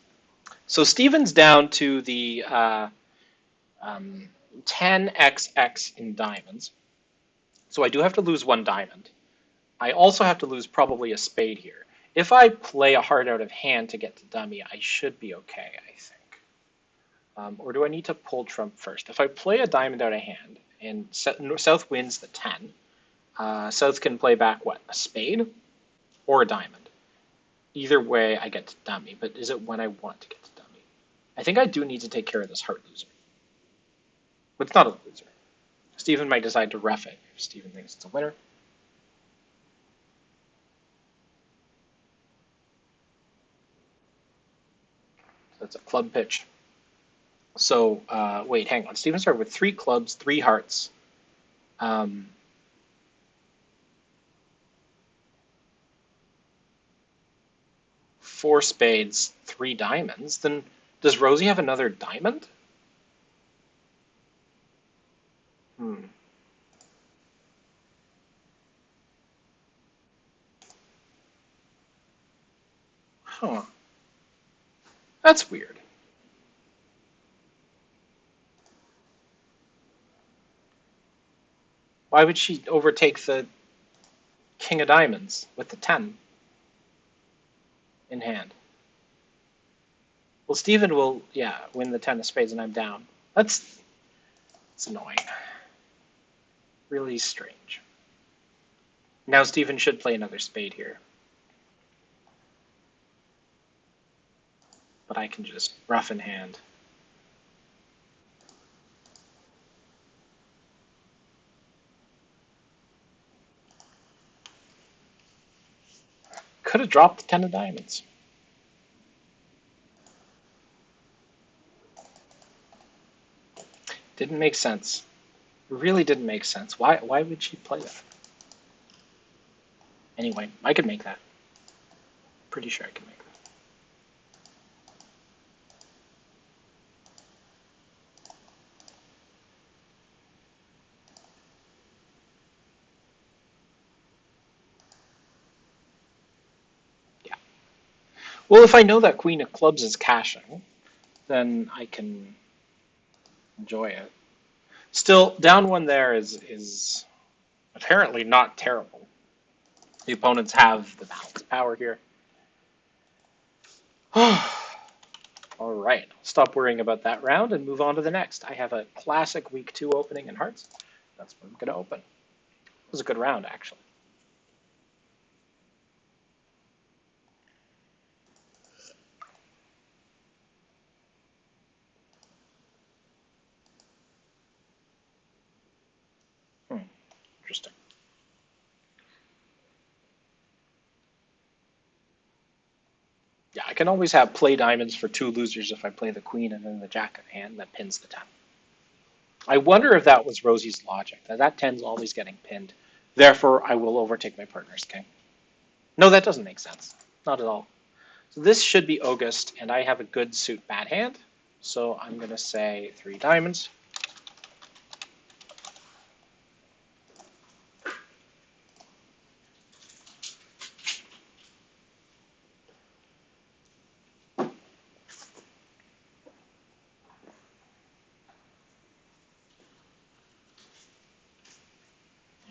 So Stephen's down to the 10xx in diamonds. So I do have to lose 1 diamond. I also have to lose probably a spade here. If I play a heart out of hand to get to dummy, I should be okay, I think. Or do I need to pull trump first? If I play a diamond out of hand and South wins the 10, South can play back what? A spade or a diamond? Either way, I get to dummy, but is it when I want to get to dummy? I think I do need to take care of this heart loser. But it's not a loser. Stephen might decide to ref it if Stephen thinks it's a winner. So it's a club pitch. So, wait, hang on. Stephen started with 3 clubs, 3 hearts. 4 spades, 3 diamonds. Then does Rosie have another diamond? Hmm. Huh. That's weird. Why would she overtake the king of diamonds with the 10 in hand? Well, Stephen will, yeah, win the 10 of spades and I'm down. That's annoying. Really strange. Now Stephen should play another spade here. But I can just rough in hand. Could have dropped the 10 of diamonds. Didn't make sense. It really didn't make sense. Why would she play that? Anyway, I could make that. Pretty sure I can make that. Yeah. Well, if I know that queen of clubs is cashing, then I can enjoy it. Still, down 1 there is apparently not terrible. The opponents have the balance power here. All right, stop worrying about that round and move on to the next. I have a classic week 2 opening in hearts. That's what I'm going to open. It was a good round, actually. Interesting. Yeah, I can always have play diamonds for 2 losers if I play the queen and then the jack of hand that pins the 10. I wonder if that was Rosie's logic, that 10's always getting pinned. Therefore, I will overtake my partner's king. No, that doesn't make sense. Not at all. So this should be August, and I have a good suit bad hand. So I'm going to say 3 diamonds.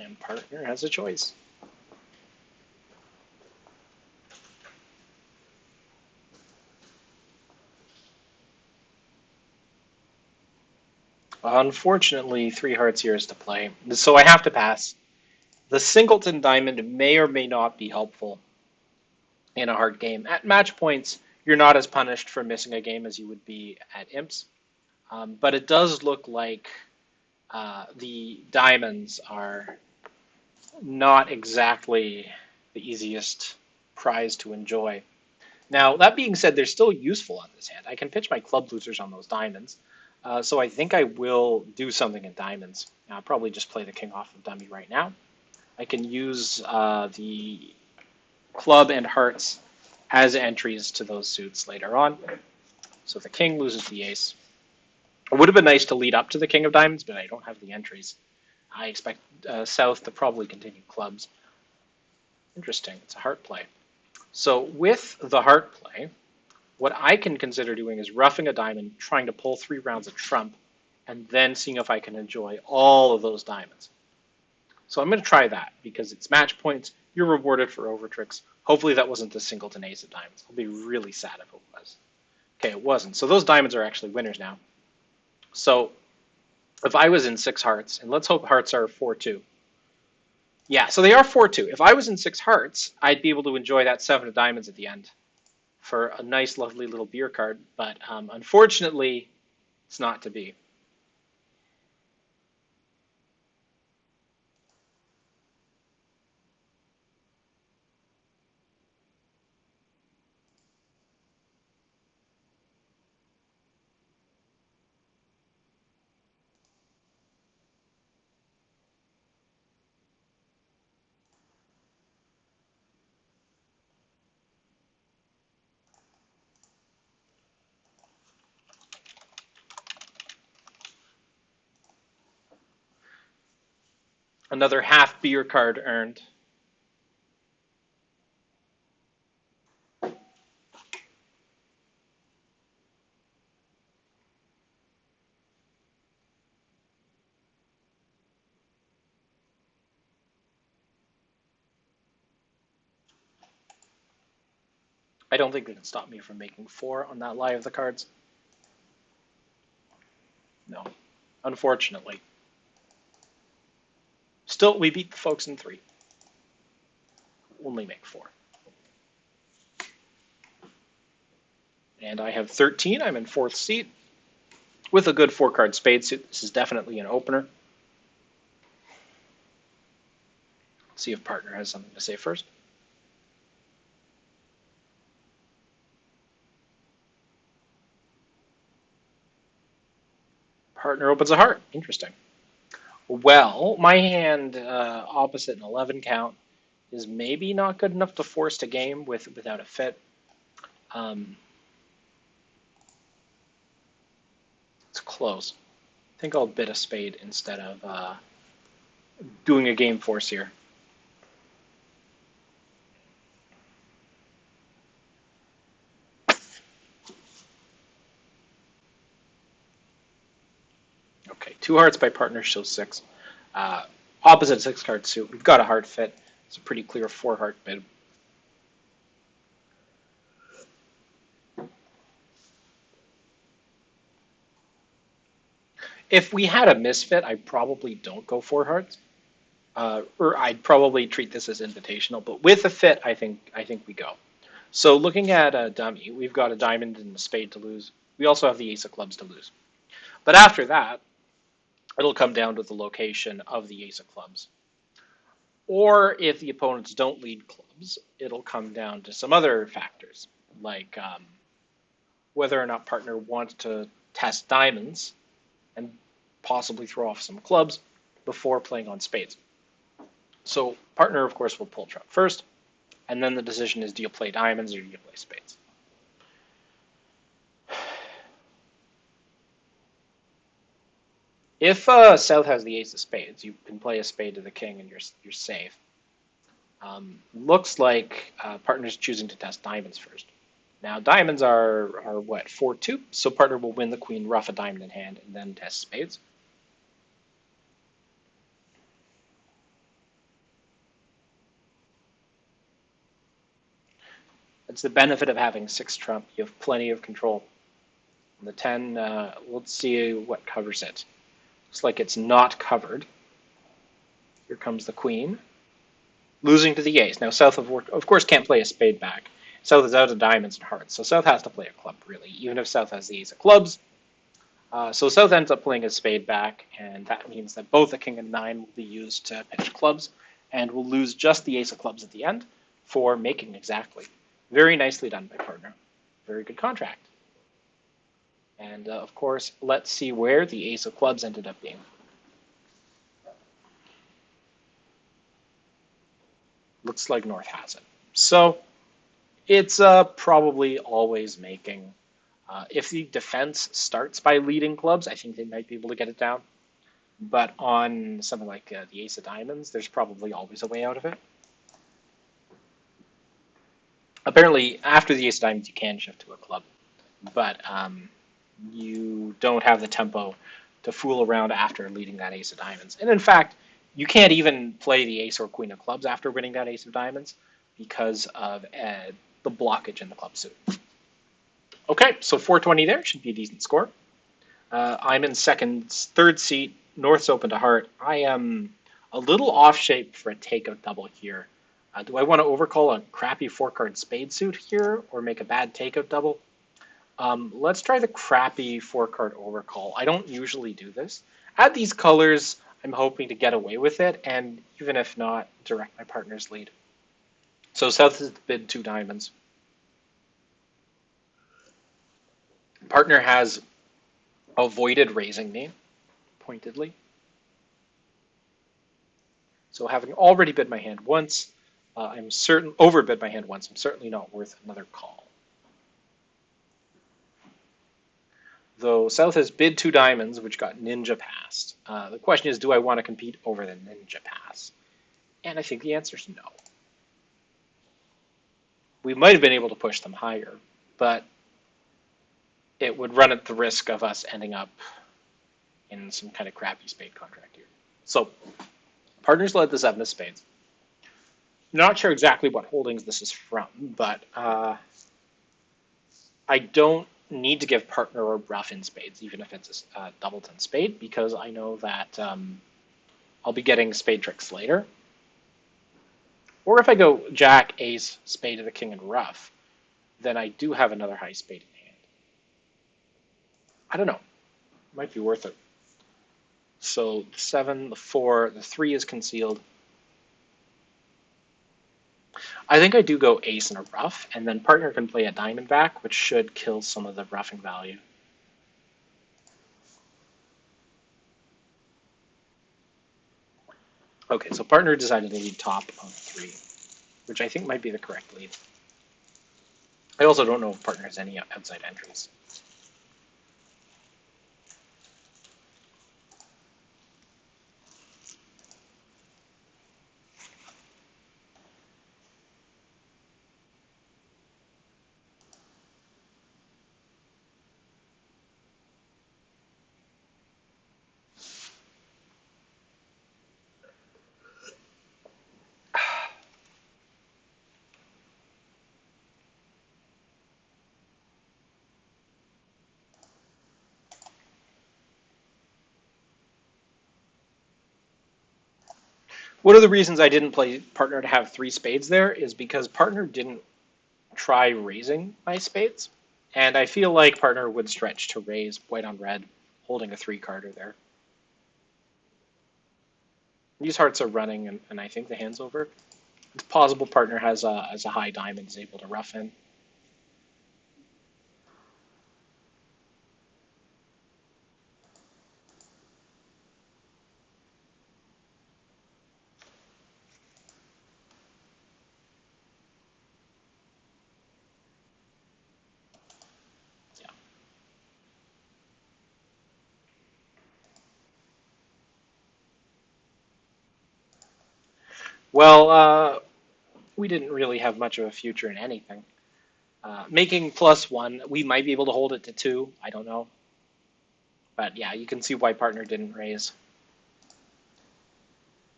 And partner has a choice. Unfortunately, 3 hearts here is to play, so I have to pass. The singleton diamond may or may not be helpful in a hard game. At match points, you're not as punished for missing a game as you would be at imps. But it does look like the diamonds are not exactly the easiest prize to enjoy. Now, that being said, they're still useful on this hand. I can pitch my club losers on those diamonds. So I think I will do something in diamonds. I'll probably just play the king off of dummy right now. I can use the club and hearts as entries to those suits later on. So the king loses the ace. It would have been nice to lead up to the king of diamonds, but I don't have the entries. I expect South to probably continue clubs. Interesting. It's a heart play. So with the heart play, what I can consider doing is roughing a diamond, trying to pull 3 rounds of trump, and then seeing if I can enjoy all of those diamonds. So I'm going to try that because it's match points. You're rewarded for over tricks. Hopefully that wasn't the singleton ace of diamonds. I'll be really sad if it was. Okay, it wasn't. So those diamonds are actually winners now. So if I was in 6 hearts, and let's hope hearts are 4-2. Yeah, so they are 4-2. If I was in 6 hearts, I'd be able to enjoy that 7 of diamonds at the end for a nice, lovely little beer card. But unfortunately, it's not to be. Another half beer card earned. I don't think they can stop me from making 4 on that lie of the cards. No, unfortunately. Still, we beat the folks in 3. Only make 4. And I have 13. I'm in 4th seat. With a good 4-card spade suit, this is definitely an opener. Let's see if partner has something to say first. Partner opens a heart. Interesting. Well, my hand opposite an 11 count is maybe not good enough to force to game without a fit. It's close. I think I'll bid a spade instead of doing a game force here. Okay, 2 hearts by partner shows 6. Opposite 6-card suit. We've got a heart fit. It's a pretty clear 4-heart bid. If we had a misfit, I probably don't go 4 hearts. Or I'd probably treat this as invitational. But with a fit, I think we go. So looking at a dummy, we've got a diamond and a spade to lose. We also have the ace of clubs to lose. But after that, it'll come down to the location of the ace of clubs. Or if the opponents don't lead clubs, it'll come down to some other factors, like whether or not partner wants to test diamonds and possibly throw off some clubs before playing on spades. So partner, of course, will pull trump first, and then the decision is, do you play diamonds or do you play spades? If South has the ace of spades, you can play a spade to the king and you're safe. Looks like partner's choosing to test diamonds first. Now diamonds are what, 4-2, so partner will win the queen, rough a diamond in hand, and then test spades. It's the benefit of having 6 trump. You have plenty of control. And the 10, let's see what covers it. Looks like it's not covered. Here comes the queen, losing to the ace. Now South, of course, can't play a spade back. South is out of diamonds and hearts, so South has to play a club, really, even if South has the ace of clubs. So South ends up playing a spade back, and that means that both the king and 9 will be used to pitch clubs, and will lose just the ace of clubs at the end for making exactly. Very nicely done by partner. Very good contract. And of course, let's see where the ace of clubs ended up being. Looks like North has it. So it's probably always making. If the defense starts by leading clubs, I think they might be able to get it down. But on something like the ace of diamonds, there's probably always a way out of it. Apparently, after the ace of diamonds, you can shift to a club, but you don't have the tempo to fool around after leading that ace of diamonds. And in fact, you can't even play the ace or queen of clubs after winning that ace of diamonds because of the blockage in the club suit. Okay, so 420 there should be a decent score. I'm in third seat. North's open to heart. I am a little off shape for a takeout double here. Do I want to overcall a crappy 4-card spade suit here or make a bad takeout double? Let's try the crappy 4-card overcall. I don't usually do this. At these colors, I'm hoping to get away with it, and even if not, direct my partner's lead. So South has bid 2 diamonds. Partner has avoided raising me, pointedly. So having already bid my hand once, overbid my hand once. I'm certainly not worth another call. Though South has bid 2 diamonds, which got ninja passed. The question is, do I want to compete over the ninja pass? And I think the answer is no. We might have been able to push them higher, but it would run at the risk of us ending up in some kind of crappy spade contract here. So partners led the 7 of spades. Not sure exactly what holdings this is from, but I don't need to give partner a rough in spades, even if it's a doubleton spade, because I know that I'll be getting spade tricks later. Or if I go jack, ace, spade to the king and rough, then I do have another high spade in hand. I don't know. Might be worth it. So the 7, the 4, the 3 is concealed. I think I do go ace and a rough, and then partner can play a diamond back, which should kill some of the roughing value. Okay, so partner decided to lead top of 3, which I think might be the correct lead. I also don't know if partner has any outside entries. One of the reasons I didn't play partner to have 3 spades there is because partner didn't try raising my spades, and I feel like partner would stretch to raise white on red, holding a 3-carder there. These hearts are running, and I think the hand's over. It's possible partner has a high diamond, is able to rough in. Yeah. Well, we didn't really have much of a future in anything. Making +1, we might be able to hold it to 2. I don't know. But yeah, you can see why partner didn't raise.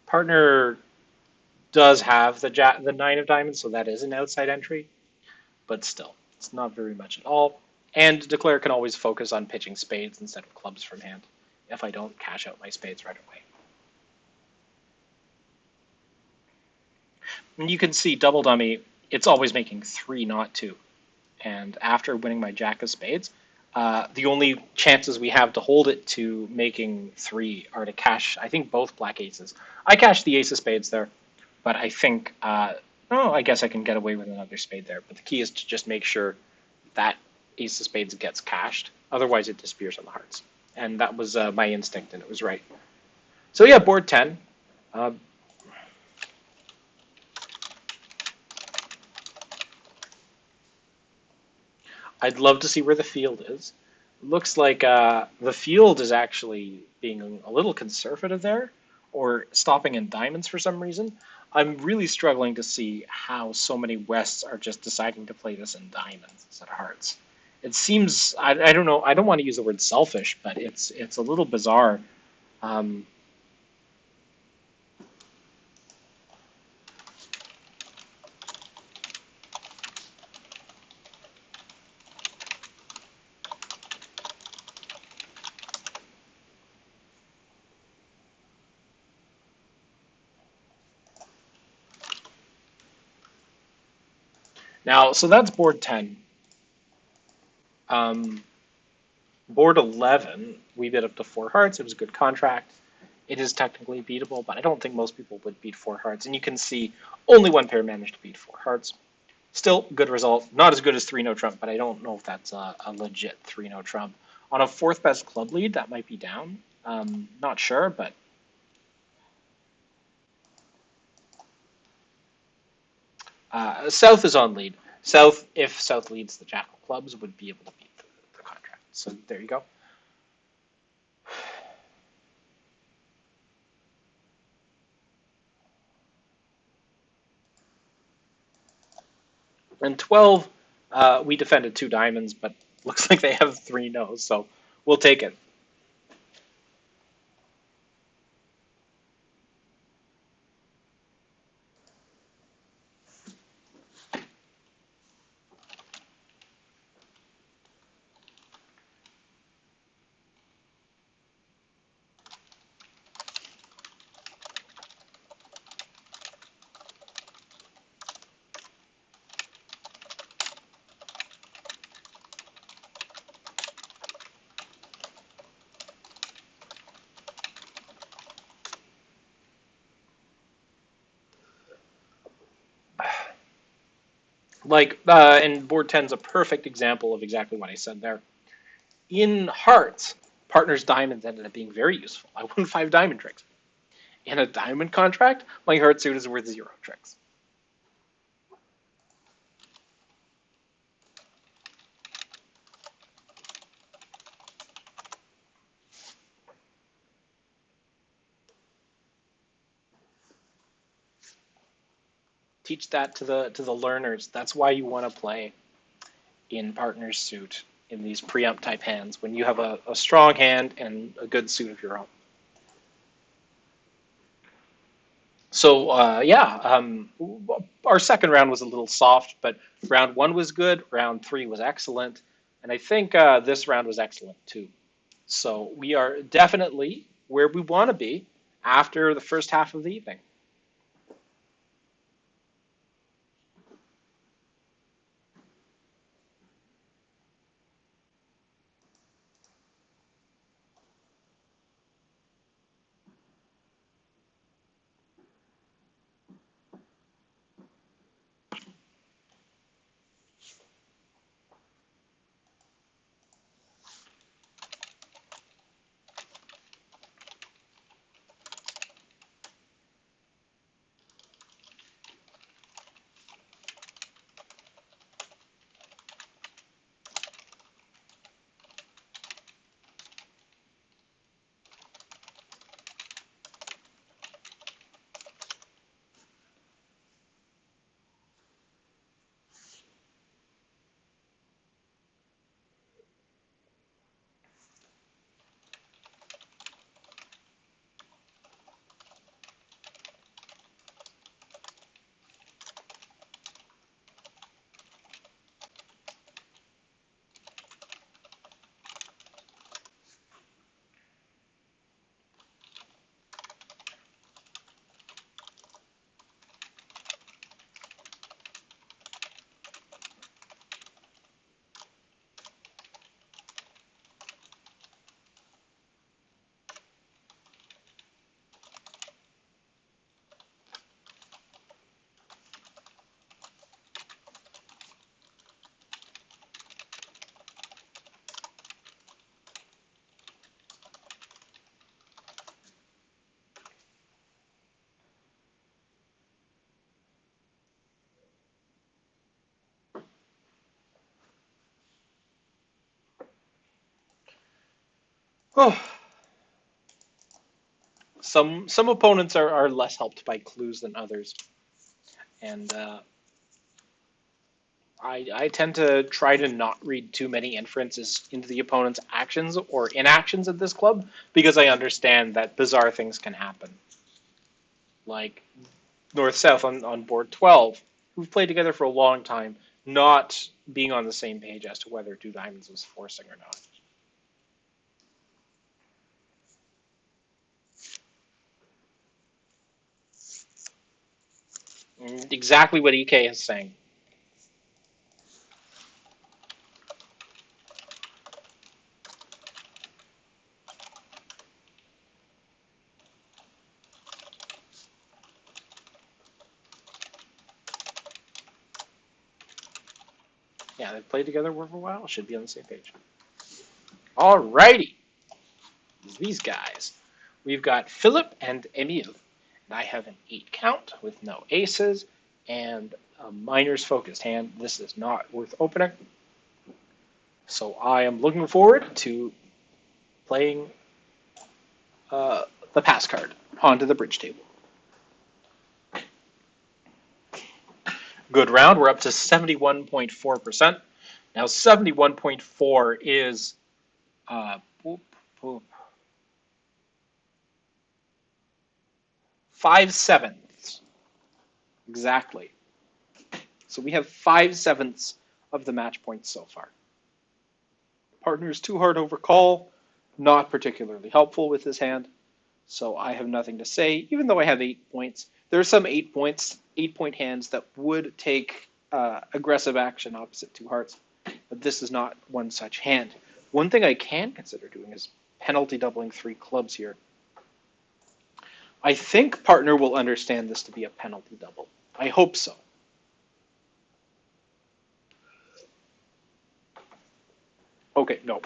Partner does have the 9 of diamonds, so that is an outside entry. But still, it's not very much at all. And declare can always focus on pitching spades instead of clubs from hand if I don't cash out my spades right away. And you can see double dummy, it's always making 3, not 2. And after winning my jack of spades, the only chances we have to hold it to making 3 are to cash, I think, both black aces. I cashed the ace of spades there, but I think, I guess I can get away with another spade there. But the key is to just make sure that ace of spades gets cashed. Otherwise, it disappears on the hearts. And that was my instinct, and it was right. So yeah, board 10. Uh, I'd love to see where the field is. Looks like the field is actually being a little conservative there, or stopping in diamonds for some reason. I'm really struggling to see how so many Wests are just deciding to play this in diamonds instead of hearts. It seems I don't know. I don't want to use the word selfish, but it's a little bizarre. Um, Now, so that's board 10. Um, Board 11, we bid up to four hearts. It was a good contract. It is technically beatable, but I don't think most people would beat four hearts. And you can see only one pair managed to beat four hearts. Still, good result. Not as good as 3-no trump, but I don't know if that's a legit 3-no trump. On a fourth best club lead, that might be down. Not sure, but South is on lead. South, if South leads the Jackal clubs, would be able to beat the contract. So there you go. And 12, we defended two diamonds, but looks like they have 3 no's, so we'll take it. And board 10 is a perfect example of exactly what I said there. In hearts, partners diamonds ended up being very useful. I won 5 diamond tricks. In a diamond contract, my heart suit is worth 0 tricks. Teach that to the learners. That's why you want to play in partner's suit in these preempt type hands when you have a strong hand and a good suit of your own. So our second round was a little soft, but round 1 was good. Round 3 was excellent, and I think this round was excellent too. So we are definitely where we want to be after the first half of the evening. Oh, some opponents are less helped by clues than others, and I tend to try to not read too many inferences into the opponent's actions or inactions at this club because I understand that bizarre things can happen. Like North South on board 12, who've played together for a long time, not being on the same page as to whether Two Diamonds was forcing or not. Exactly what EK is saying. Yeah, they've played together for a while, should be on the same page. Alrighty, these guys. We've got Philip and Emile. And I have an 8 count with no aces and a minor's focused hand. This is not worth opening. So I am looking forward to playing the pass card onto the bridge table. Good round. We're up to 71.4%. Now 71.4 is boop, boop, 5/7 exactly. So we have 5/7 of the match points so far. Partner's too hard over call, not particularly helpful with his hand. So I have nothing to say, even though I have 8 points. There are some 8 points, 8 point hands that would take aggressive action opposite two hearts, but this is not one such hand. One thing I can consider doing is penalty doubling 3 clubs here. I think partner will understand this to be a penalty double. I hope so. Okay, no.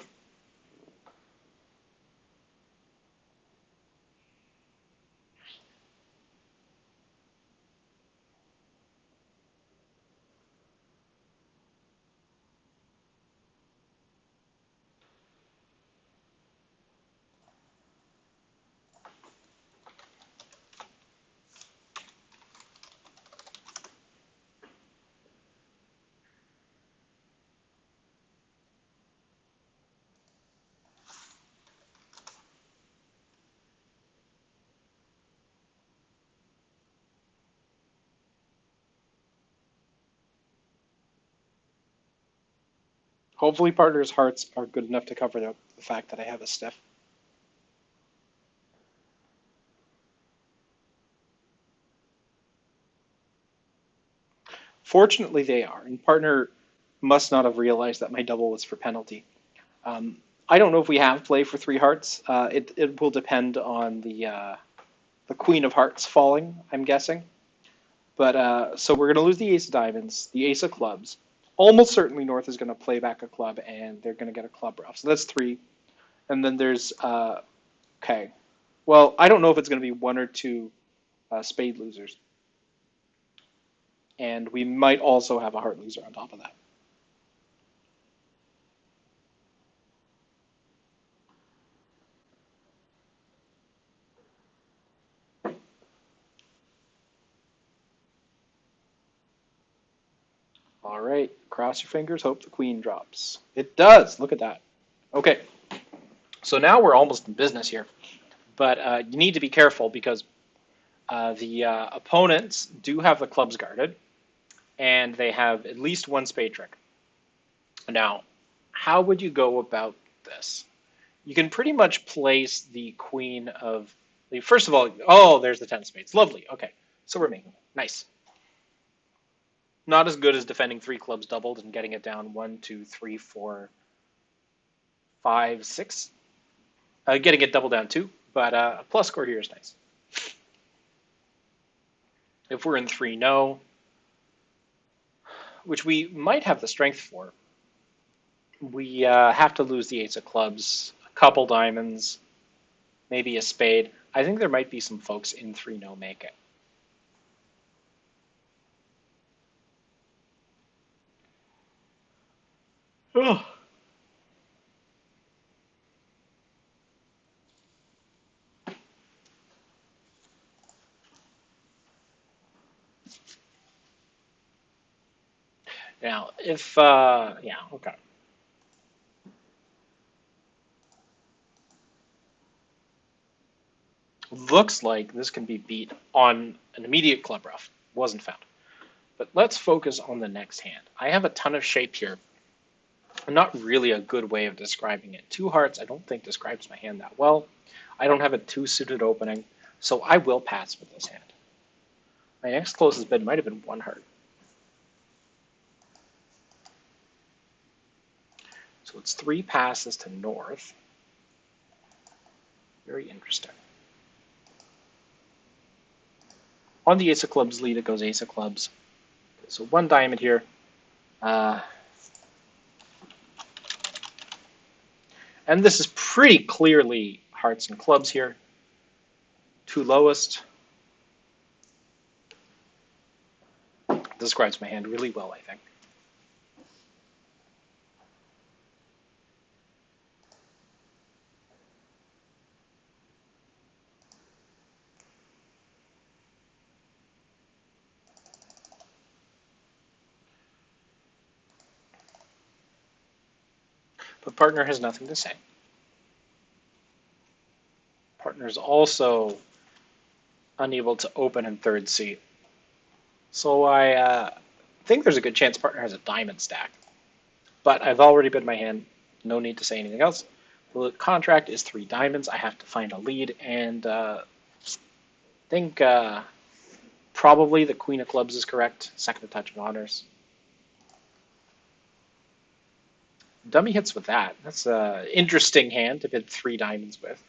Hopefully partner's hearts are good enough to cover the fact that I have a stiff. Fortunately, they are, and partner must not have realized that my double was for penalty. Um, I don't know if we have play for 3 hearts. It will depend on the Queen of Hearts falling, I'm guessing. But so we're going to lose the Ace of Diamonds, the Ace of Clubs. Almost certainly North is going to play back a club, and they're going to get a club rough. So that's 3. And then there's okay. Well, I don't know if it's going to be 1 or 2 spade losers, and we might also have a heart loser on top of that. All right, cross your fingers, hope the queen drops. It does. Look at that. Okay, so now we're almost in business here, but you need to be careful because the opponents do have the clubs guarded, and they have at least 1 spade trick. Now, how would you go about this? You can pretty much place the queen of first of all, oh, there's the 10 spades. Lovely. Okay, so we're making it. Nice. Not as good as defending 3 clubs doubled and getting it down 1, 2, 3, 4, 5, 6. Getting it double down 2, but a plus score here is nice. If we're in 3, no, which we might have the strength for, we have to lose the Ace of Clubs, a couple diamonds, maybe a spade. I think there might be some folks in 3 no make it. Oh. Now, if, yeah, okay. Looks like this can be beat on an immediate club ruff. Wasn't found. But let's focus on the next hand. I have a ton of shape here. Not really a good way of describing it. Two hearts, I don't think describes my hand that well. I don't have a two-suited opening, so I will pass with this hand. My next closest bid might have been one heart. So it's three passes to north. Very interesting. On the ace of clubs lead, it goes ace of clubs. So one diamond here. And this is pretty clearly hearts and clubs here. Two lowest. Describes my hand really well, I think. But partner has nothing to say. Partner's also unable to open in third seat. So I think there's a good chance partner has a diamond stack. But I've already bid my hand. No need to say anything else. The contract is three diamonds. I have to find a lead, and think probably the queen of clubs is correct. Second touch of honors. Dummy hits with that. That's an interesting hand to bid three diamonds with.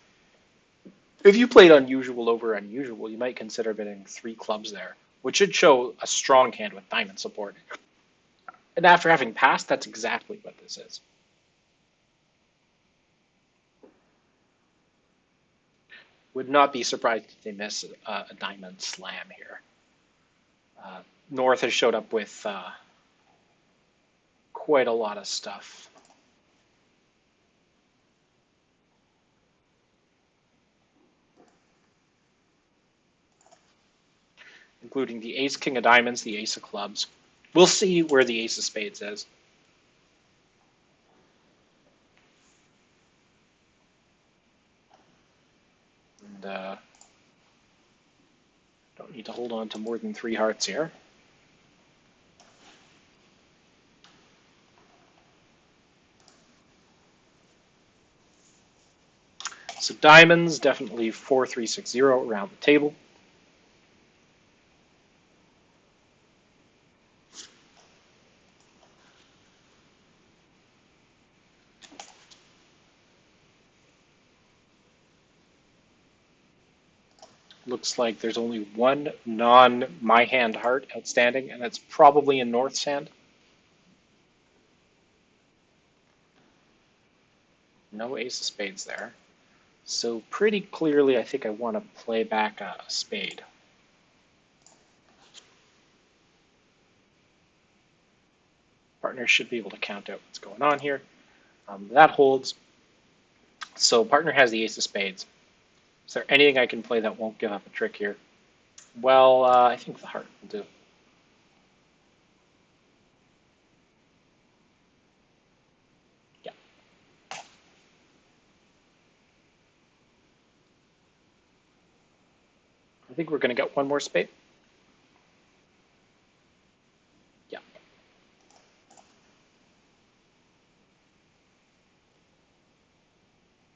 If you played unusual over unusual, you might consider bidding three clubs there, which should show a strong hand with diamond support. And after having passed, that's exactly what this is. Would not be surprised if they miss a diamond slam here. North has showed up with quite a lot of stuff. Including the ace, king of diamonds, the ace of clubs. We'll see where the ace of spades is. And don't need to hold on to more than three hearts here. So diamonds, definitely 4-3-6-0 around the table. Looks like there's only one non-my hand heart outstanding, and that's probably in North's hand. No ace of spades there. So pretty clearly, I think I want to play back a spade. Partner should be able to count out what's going on here. That holds. So partner has the ace of spades. Is there anything I can play that won't give up a trick here? Well, I think the heart will do. Yeah. I think we're going to get one more spade. Yeah.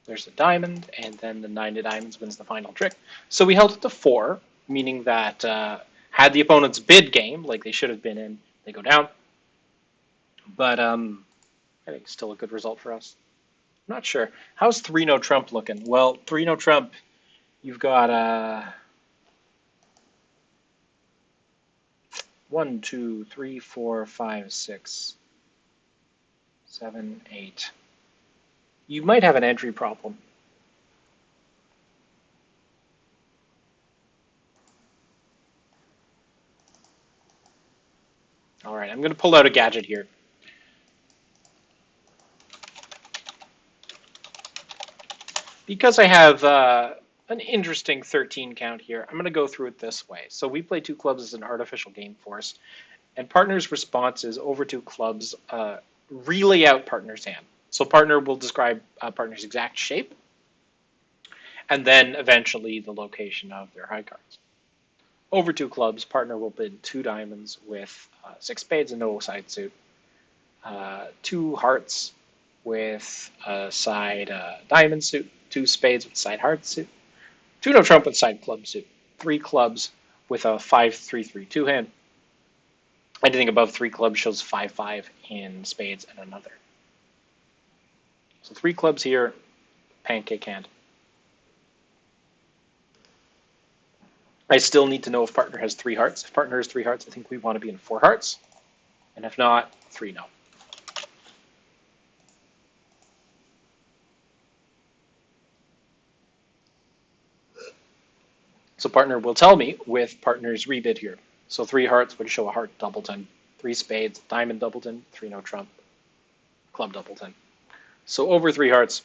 There's the diamond, and then the nine of diamonds wins the final trick. So we held it to 4, meaning that had the opponents bid game, like they should have been in, they go down. But I think still a good result for us. I'm not sure. How's 3-no Trump looking? Well, 3-no Trump, you've got 1, 2, 3, 4, 5, 6, 7, 8. You might have an entry problem. All right, I'm going to pull out a gadget here. Because I have an interesting 13 count here, I'm going to go through it this way. So we play two clubs as an artificial game force, And partner's response is over two clubs, relay out partner's hand. So partner will describe partner's exact shape, and then eventually the location of their high cards. Over two clubs, partner will bid two diamonds with six spades and no side suit, two hearts with a side diamond suit, two spades with side heart suit, two no trump with side club suit, three clubs with a 5-3-3-2 hand. Anything above three clubs shows 5-5 in spades and another. So three clubs here, pancake hand. I still need to know if partner has three hearts. If partner has three hearts, I think we want to be in four hearts. And if not, three no. So partner will tell me with partner's rebid here. So three hearts would show a heart doubleton, three spades, diamond doubleton, three no trump, club doubleton. So over three hearts,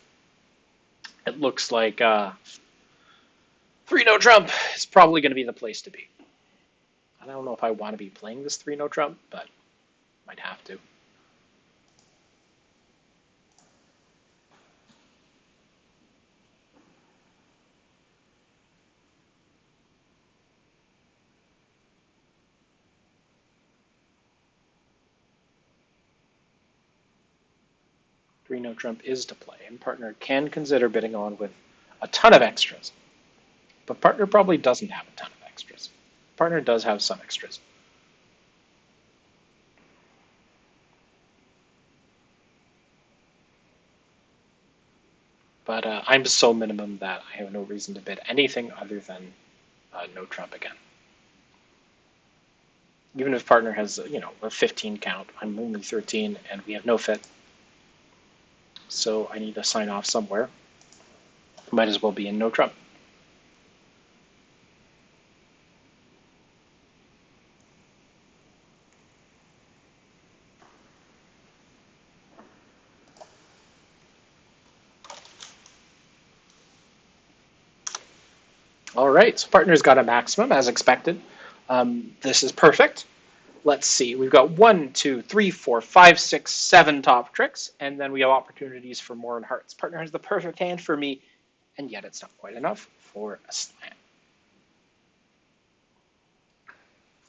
it looks like three no trump is probably going to be the place to be. I don't know if I want to be playing this three no trump, but might have to. Three no trump is to play, and partner can consider bidding on with a ton of extras. But partner probably doesn't have a ton of extras. Partner does have some extras. But I'm so minimum that I have no reason to bid anything other than no trump again. Even if partner has, a 15 count, I'm only 13, and we have no fit. So I need to sign off somewhere. Might as well be in no trump. All right, so partner's got a maximum as expected. This is perfect. Let's see, we've got 1, 2, 3, 4, 5, 6, 7 top tricks, and then we have opportunities for more in hearts. Partner has the perfect hand for me, and yet it's not quite enough for a slam.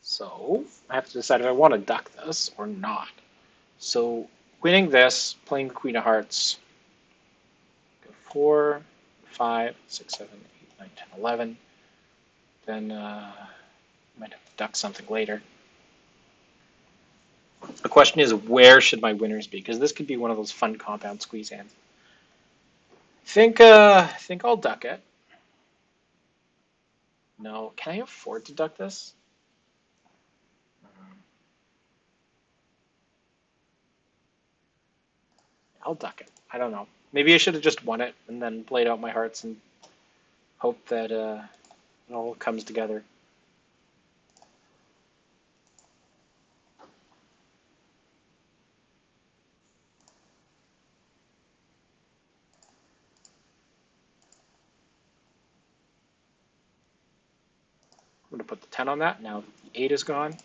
So I have to decide if I want to duck this or not. So winning this, playing the Queen of Hearts, 4, 5, 6, 7, 8, 9, 10, 11. Then I might have to duck something later. The question is, where should my winners be? Because this could be one of those fun compound squeeze hands. Think I'll duck it. No, can I afford to duck this? I'll duck it. I don't know. Maybe I should have just won it and then played out my hearts and hope that it all comes together. I'm going to put the 10 on that now that the 8 is gone.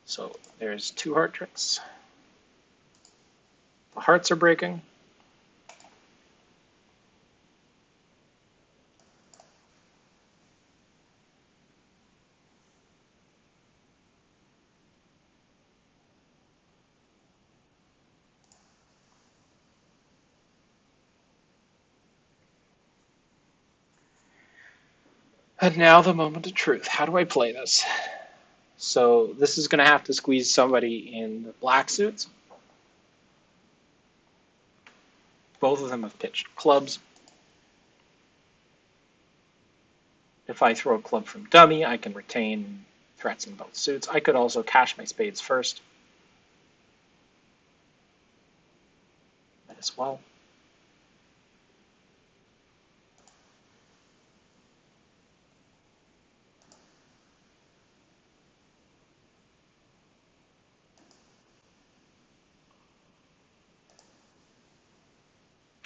So there's 2 heart tricks. The hearts are breaking. And now the moment of truth. How do I play this? So this is going to have to squeeze somebody in the black suits. Both of them have pitched clubs. If I throw a club from dummy, I can retain threats in both suits. I could also cash my spades first. Might as well.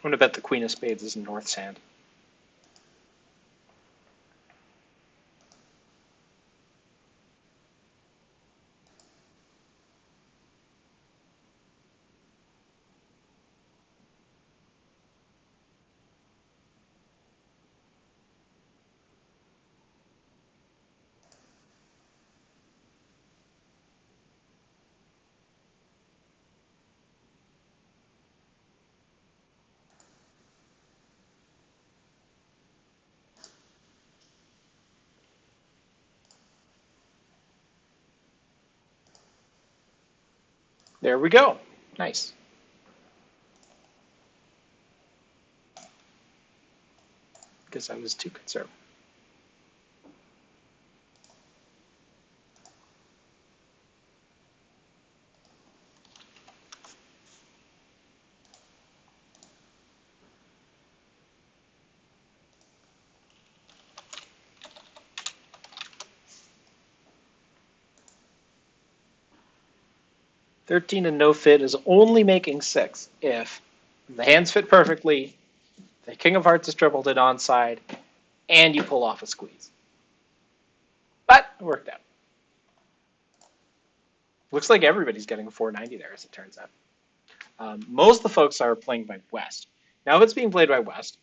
I'm going to bet the Queen of Spades is in North's hand. There we go. Nice. Because I was too conservative. 13 and no fit is only making 6 if the hands fit perfectly, the King of Hearts is tripled it onside, and you pull off a squeeze. But it worked out. Looks like everybody's getting a 490 there, as it turns out. Most of the folks are playing by West. Now, if it's being played by West,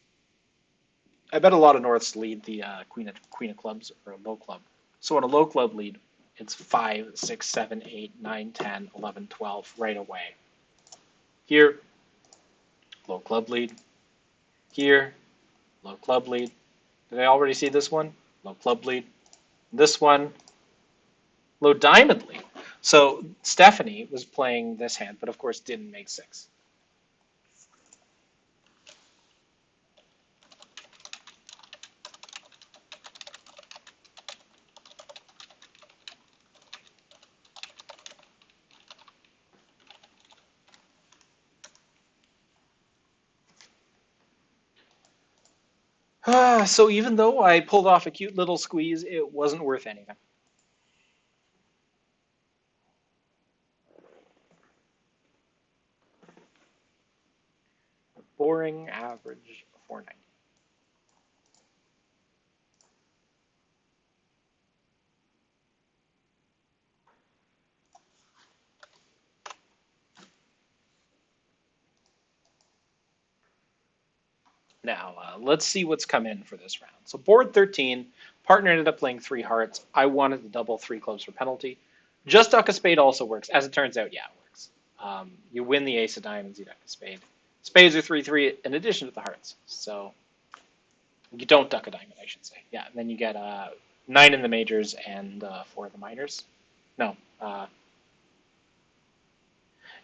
I bet a lot of Norths lead the Queen of Clubs or a low club. So on a low club lead, it's 5, 6, 7, 8, 9, 10, 11, 12 right away. Here, low club lead. Here, low club lead. Did I already see this one? Low club lead. This one, low diamond lead. So Stephanie was playing this hand, but of course didn't make 6. So even though I pulled off a cute little squeeze, it wasn't worth anything. Boring average 490. Now, let's see what's come in for this round. So board 13, partner ended up playing 3 hearts. I wanted to double 3 clubs for penalty. Just duck a spade also works. As it turns out, yeah, it works. You win the ace of diamonds, you duck a spade. Spades are 3-3 in addition to the hearts. So you don't duck a diamond, I should say. Yeah, and then you get 9 in the majors and 4 in the minors. No.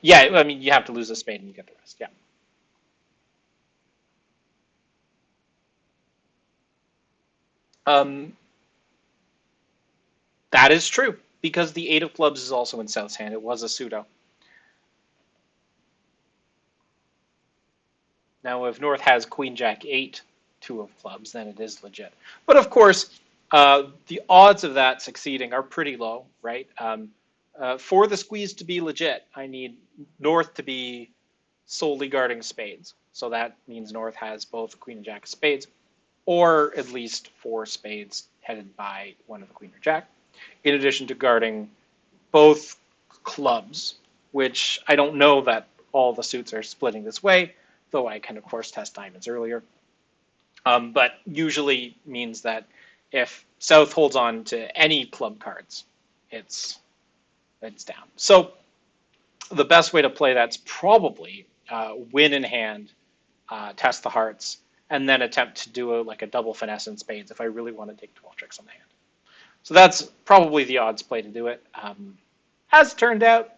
Yeah, I mean, you have to lose a spade and you get the rest. Yeah. Um, that is true because the 8 of clubs is also in South's hand. It was a pseudo. Now, if North has Queen Jack 8, 2 of clubs, then it is legit. But of course, the odds of that succeeding are pretty low, right? For the squeeze to be legit, I need North to be solely guarding spades. So that means North has both Queen and Jack of spades, or at least 4 spades headed by one of the Queen or Jack, in addition to guarding both clubs, which I don't know that all the suits are splitting this way, though I can, of course, test diamonds earlier. But usually means that if South holds on to any club cards, it's down. So the best way to play that's probably win in hand, test the hearts, and then attempt to do like a double finesse in spades if I really want to take 12 tricks on the hand. So that's probably the odds play to do it. As it turned out,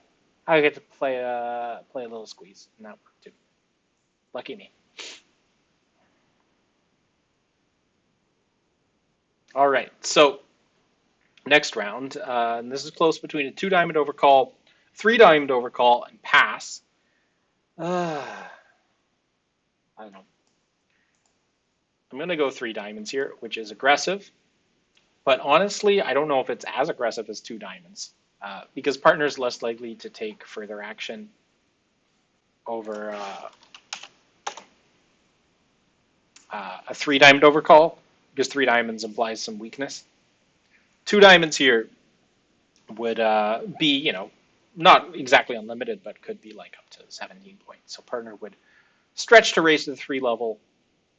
I get to play a little squeeze, and that worked too. Lucky me. All right, so next round, and this is close between a 2 diamond overcall, 3 diamond overcall, and pass. I don't know. I'm going to go 3 diamonds here, which is aggressive. But honestly, I don't know if it's as aggressive as 2 diamonds because partner is less likely to take further action over a 3 diamond overcall because 3 diamonds implies some weakness. 2 diamonds here would be, not exactly unlimited, but could be like up to 17 points. So partner would stretch to raise to the 3 level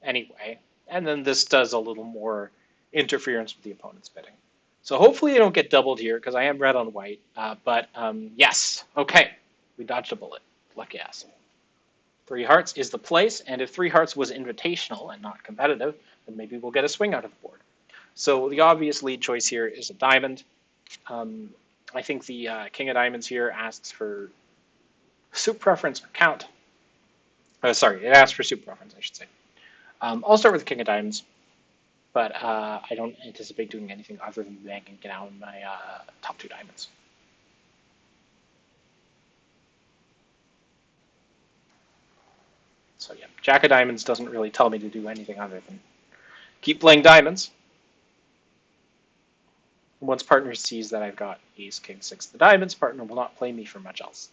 anyway. And then this does a little more interference with the opponent's bidding. So hopefully I don't get doubled here because I am red on white. But yes, okay, we dodged a bullet. Lucky ass. 3 hearts is the place, and if 3 hearts was invitational and not competitive, then maybe we'll get a swing out of the board. So the obvious lead choice here is a diamond. I think the King of Diamonds here asks for Suit preference or count. Sorry, it asks for suit preference, I should say. I'll start with the king of diamonds, but I don't anticipate doing anything other than banking down my top two diamonds. So yeah, jack of diamonds doesn't really tell me to do anything other than keep playing diamonds. Once partner sees that I've got ace, king, six, the diamonds, partner will not play me for much else.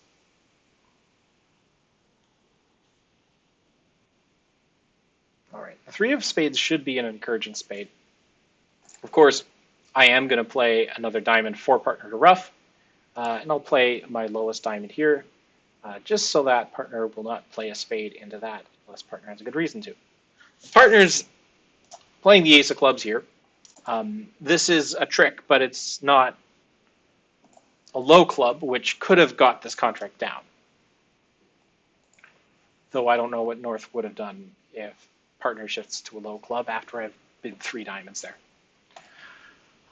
All right, the three of spades should be an encouraging spade. Of course, I am going to play another diamond for partner to ruff, and I'll play my lowest diamond here, just so that partner will not play a spade into that, unless partner has a good reason to. Partner's playing the ace of clubs here. This is a trick, but it's not a low club, which could have got this contract down. Though I don't know what North would have done if partner shifts to a low club after I've bid three diamonds there.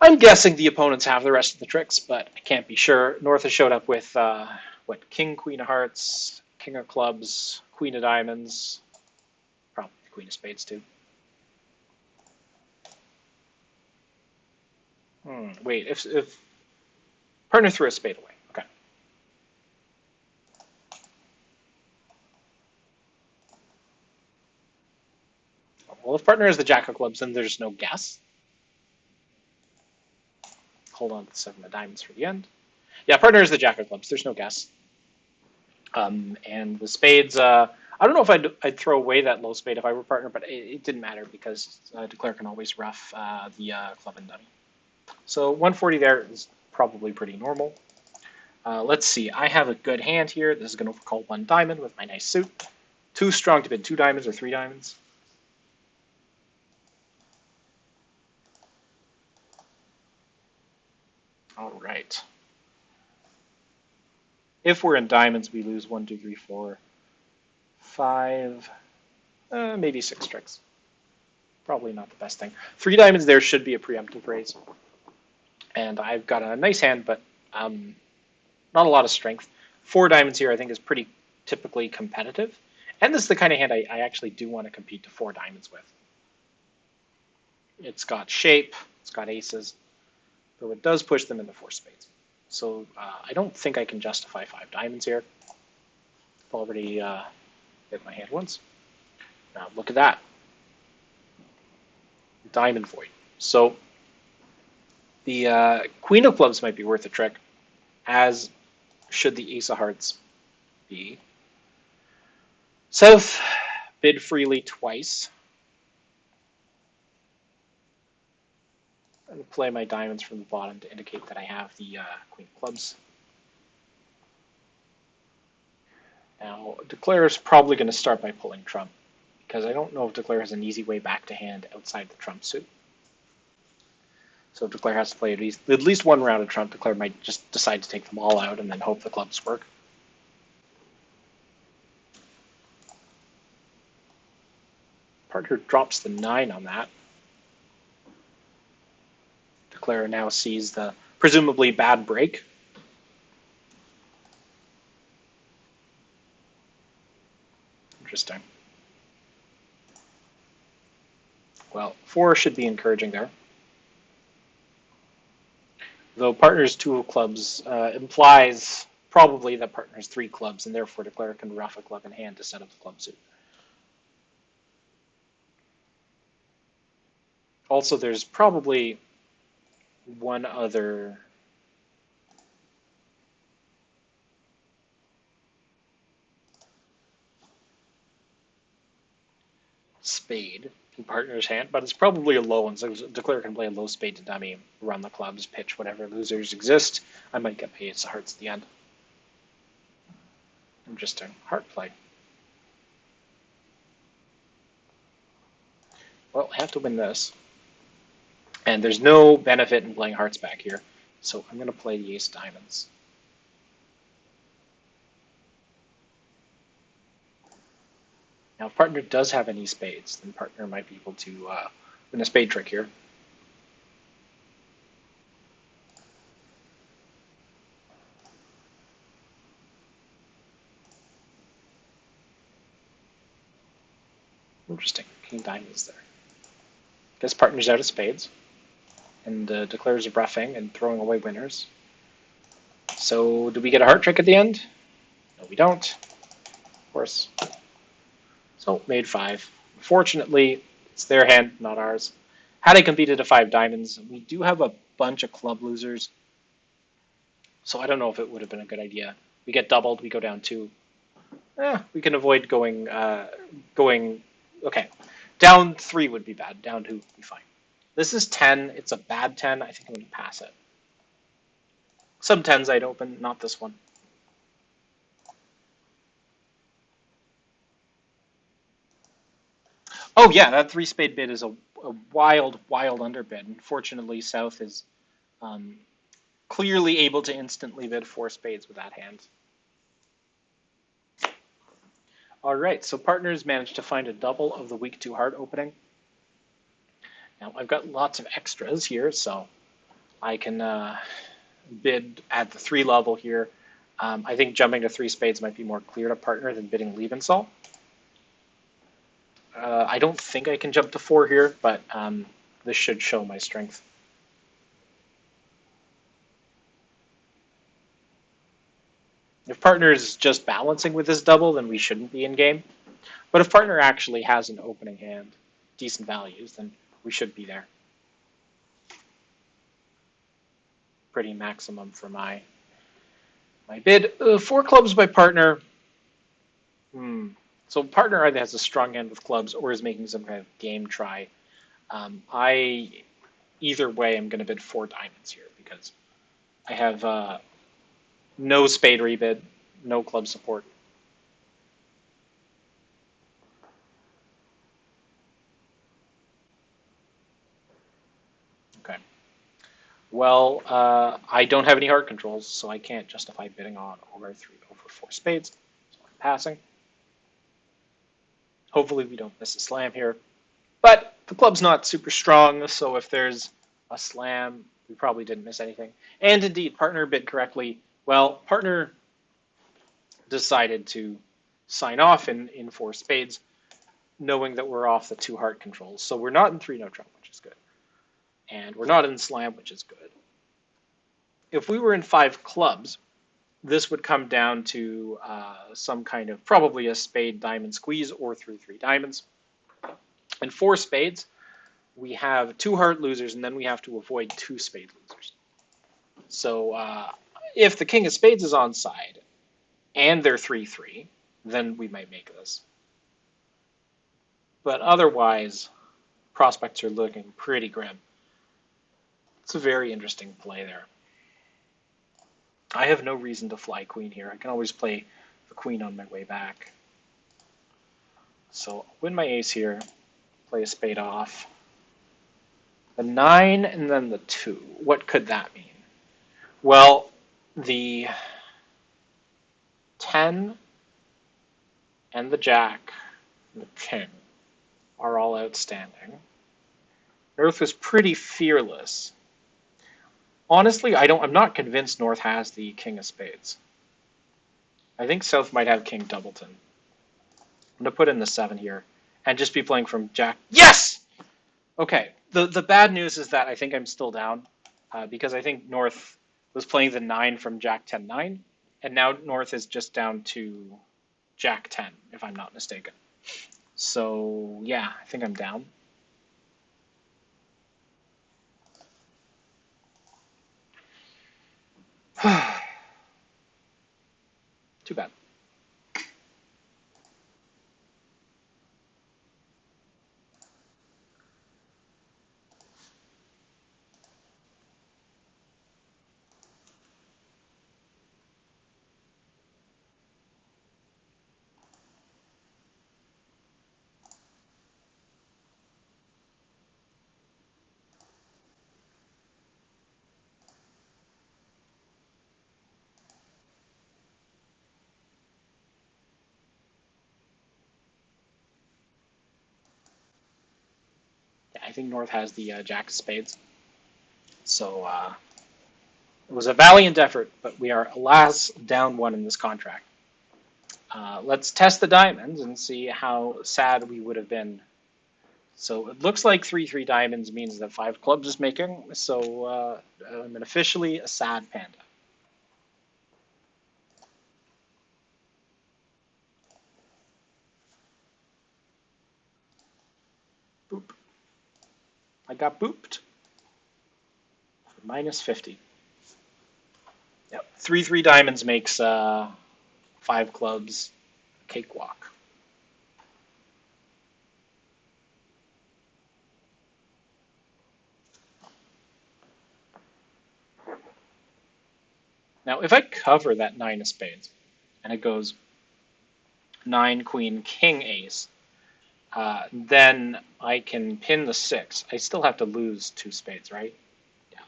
I'm guessing the opponents have the rest of the tricks, but I can't be sure. North has showed up with, king, queen of hearts, king of clubs, queen of diamonds, probably the queen of spades too. Wait, if partner threw a spade away, okay. Well, if partner has the jack of clubs, then there's no guess. Hold on to the seven of diamonds for the end. Yeah, partner is the jack of clubs. There's no guess. And the spades, I don't know if I'd throw away that low spade if I were partner, but it didn't matter because declare can always ruff the club and dummy. So 140 there is probably pretty normal. Let's see. I have a good hand here. This is going to call one diamond with my nice suit. Too strong to bid two diamonds or three diamonds. All right. If we're in diamonds, we lose 1, 2, 3, 4, 5, maybe 6 tricks. Probably not the best thing. 3 diamonds there should be a preemptive raise. And I've got a nice hand, but not a lot of strength. 4 diamonds here I think is pretty typically competitive. And this is the kind of hand I actually do want to compete to 4 diamonds with. It's got shape, it's got aces, though it does push them into 4 spades. So I don't think I can justify 5 diamonds here. I've already hit my hand once. Now look at that. Diamond void. So the queen of clubs might be worth a trick, as should the ace of hearts be. South bid freely twice. I'm going to play my diamonds from the bottom to indicate that I have the queen of clubs. Now, declare is probably going to start by pulling trump, because I don't know if declare has an easy way back to hand outside the trump suit. So if declare has to play at least one round of trump, declare might just decide to take them all out and then hope the clubs work. Partner drops the 9 on that. Declare now sees the presumably bad break. Interesting. Well, 4 should be encouraging there. Though partner's 2 of clubs implies probably that partner's 3 clubs, and therefore declare can ruff a club in hand to set up the club suit. Also, there's probably one other spade in partner's hand, but it's probably a low one, so declare can play a low spade to dummy, run the clubs, pitch whatever losers exist. I might get paid ace of hearts at the end. Interesting. Heart play. Well, I have to win this. And there's no benefit in playing hearts back here, so I'm going to play the ace diamonds. Now, if partner does have any spades, then partner might be able to win a spade trick here. interesting. King diamonds there. Guess partner's out of spades and declares a bluffing and throwing away winners. So do we get a heart trick at the end? No, we don't. Of course. So made 5. Fortunately, it's their hand, not ours. Had I competed a 5 diamonds, we do have a bunch of club losers. So I don't know if it would have been a good idea. We get doubled, we go down 2. We can avoid going, okay. Down 3 would be bad. Down 2 would be fine. This is 10. It's a bad 10. I think I'm going to pass it. Some 10s I'd open, not this one. Oh yeah, that 3 spade bid is a wild, wild underbid. Unfortunately, South is clearly able to instantly bid 4 spades with that hand. All right, so partners managed to find a double of the weak 2 heart opening. Now I've got lots of extras here, so I can bid at the 3 level here. I think jumping to 3 spades might be more clear to partner than bidding Liebensaal. I don't think I can jump to 4 here, but this should show my strength. If partner is just balancing with this double, then we shouldn't be in game. But if partner actually has an opening hand, decent values, then we should be there. Pretty maximum for my bid. 4 clubs by partner. So partner either has a strong hand with clubs or is making some kind of game try. Either way, I'm going to bid 4 diamonds here because I have no spade rebid, no club support. Okay. Well, I don't have any heart controls, so I can't justify bidding on over 4 spades. So I'm passing. Hopefully we don't miss a slam here. But the club's not super strong, so if there's a slam, we probably didn't miss anything. And indeed, partner bid correctly. Well, partner decided to sign off in 4 spades, knowing that we're off the 2 heart controls. So we're not in 3 no trump, which is good. And we're not in slam, which is good. If we were in 5 clubs, this would come down to some kind of probably a spade diamond squeeze or through 3 diamonds. In 4 spades, we have 2 heart losers, and then we have to avoid 2 spade losers. So if the king of spades is on side, and they're 3-3, then we might make this. But otherwise, prospects are looking pretty grim. It's a very interesting play there. I have no reason to fly queen here. I can always play the queen on my way back. So I'll win my ace here, play a spade off. The 9 and then the 2. What could that mean? Well, the 10 and the jack and the king are all outstanding. North was pretty fearless. Honestly, I'm not convinced North has the king of spades. I think South might have king doubleton. I'm going to put in the 7 here and just be playing from jack. Yes! Okay, the bad news is that I think I'm still down because I think North was playing the 9 from jack 10-9, and now North is just down to jack 10, if I'm not mistaken. So, yeah, I think I'm down. Too bad. Yeah, I think North has the jack of spades. So it was a valiant effort, but we are, alas, down 1 in this contract. Let's test the diamonds and see how sad we would have been So it looks like 3-3 diamonds means that 5 clubs is making. So I'm officially a sad panda. Boop. I got booped. Minus 50. Yep. 3-3 diamonds makes 5 clubs cakewalk. Now, if I cover that 9 of spades and it goes 9, queen, king, ace, then I can pin the 6. I still have to lose 2 spades, right? Yeah.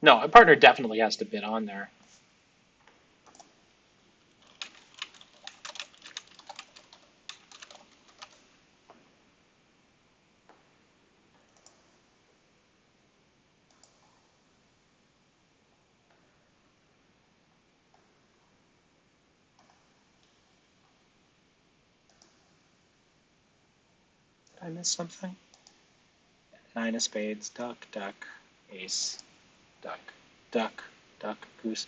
No, a partner definitely has to bid on there. Did I miss something? 9 of spades, duck, duck, ace, duck, duck, duck, goose.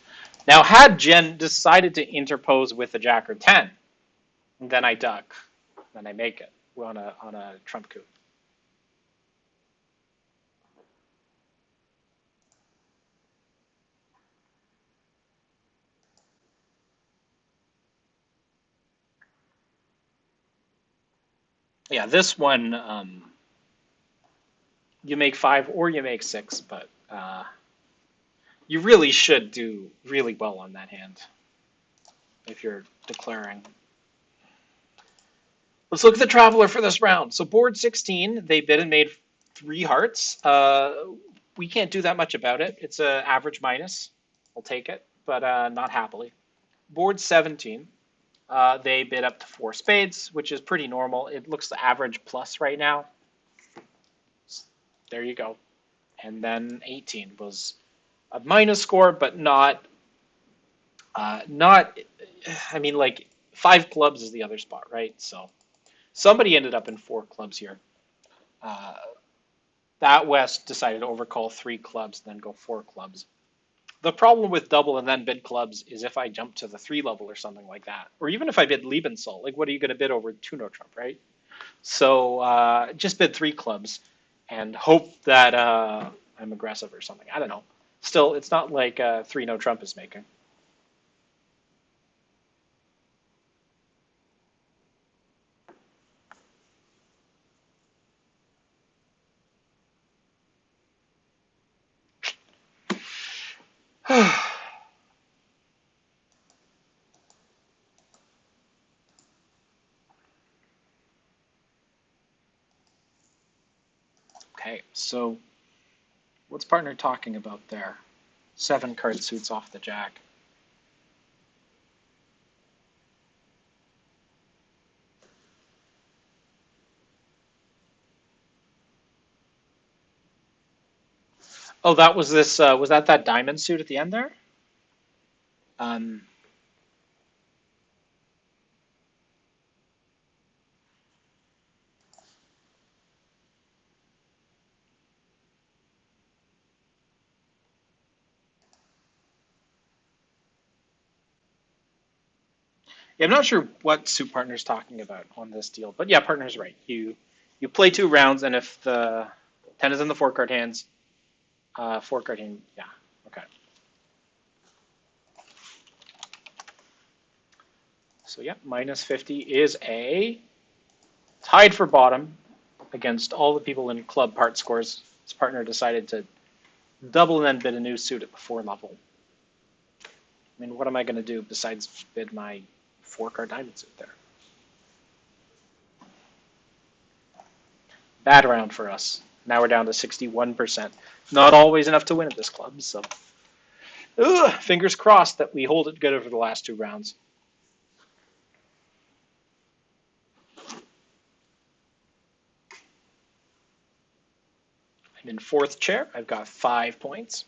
Now, had Jen decided to interpose with a jack or 10, then I duck, then I make it on a trump coup. Yeah, this one you make 5 or you make 6, but you really should do really well on that hand if you're declaring. Let's look at the traveler for this round. So board 16, they bid and made 3 hearts. We can't do that much about it. It's an average minus. I'll take it, but not happily. Board 17, they bid up to 4 spades, which is pretty normal. It looks the average plus right now. There you go. And then 18 was a minus score, but not. I mean, like 5 clubs is the other spot, right? So somebody ended up in 4 clubs here. Uh, that West decided to overcall 3 clubs, then go 4 clubs. The problem with double and then bid clubs is if I jump to the 3 level or something like that, or even if I bid Liebensoll, like what are you going to bid over 2 no trump, right? So just bid 3 clubs and hope that I'm aggressive or something. I don't know. Still, it's not like 3 no trump is making. Okay, so what's partner talking about there? 7 card suits off the jack. Oh, that was this. Was that diamond suit at the end there? Um, yeah, I'm not sure what suit partner's talking about on this deal, but yeah, partner's right. You play 2 rounds, and if the 10 is in the 4 card hands, 4 card hand, yeah, okay. So yeah, minus 50 is a tied for bottom against all the people in club part scores. His partner decided to double and then bid a new suit at the 4 level. I mean, what am I going to do besides bid my 4 card diamond suit there? Bad round for us. Now we're down to 61%. Not always enough to win at this club, so fingers crossed that we hold it good over the last 2 rounds. I'm in fourth chair. I've got 5 points.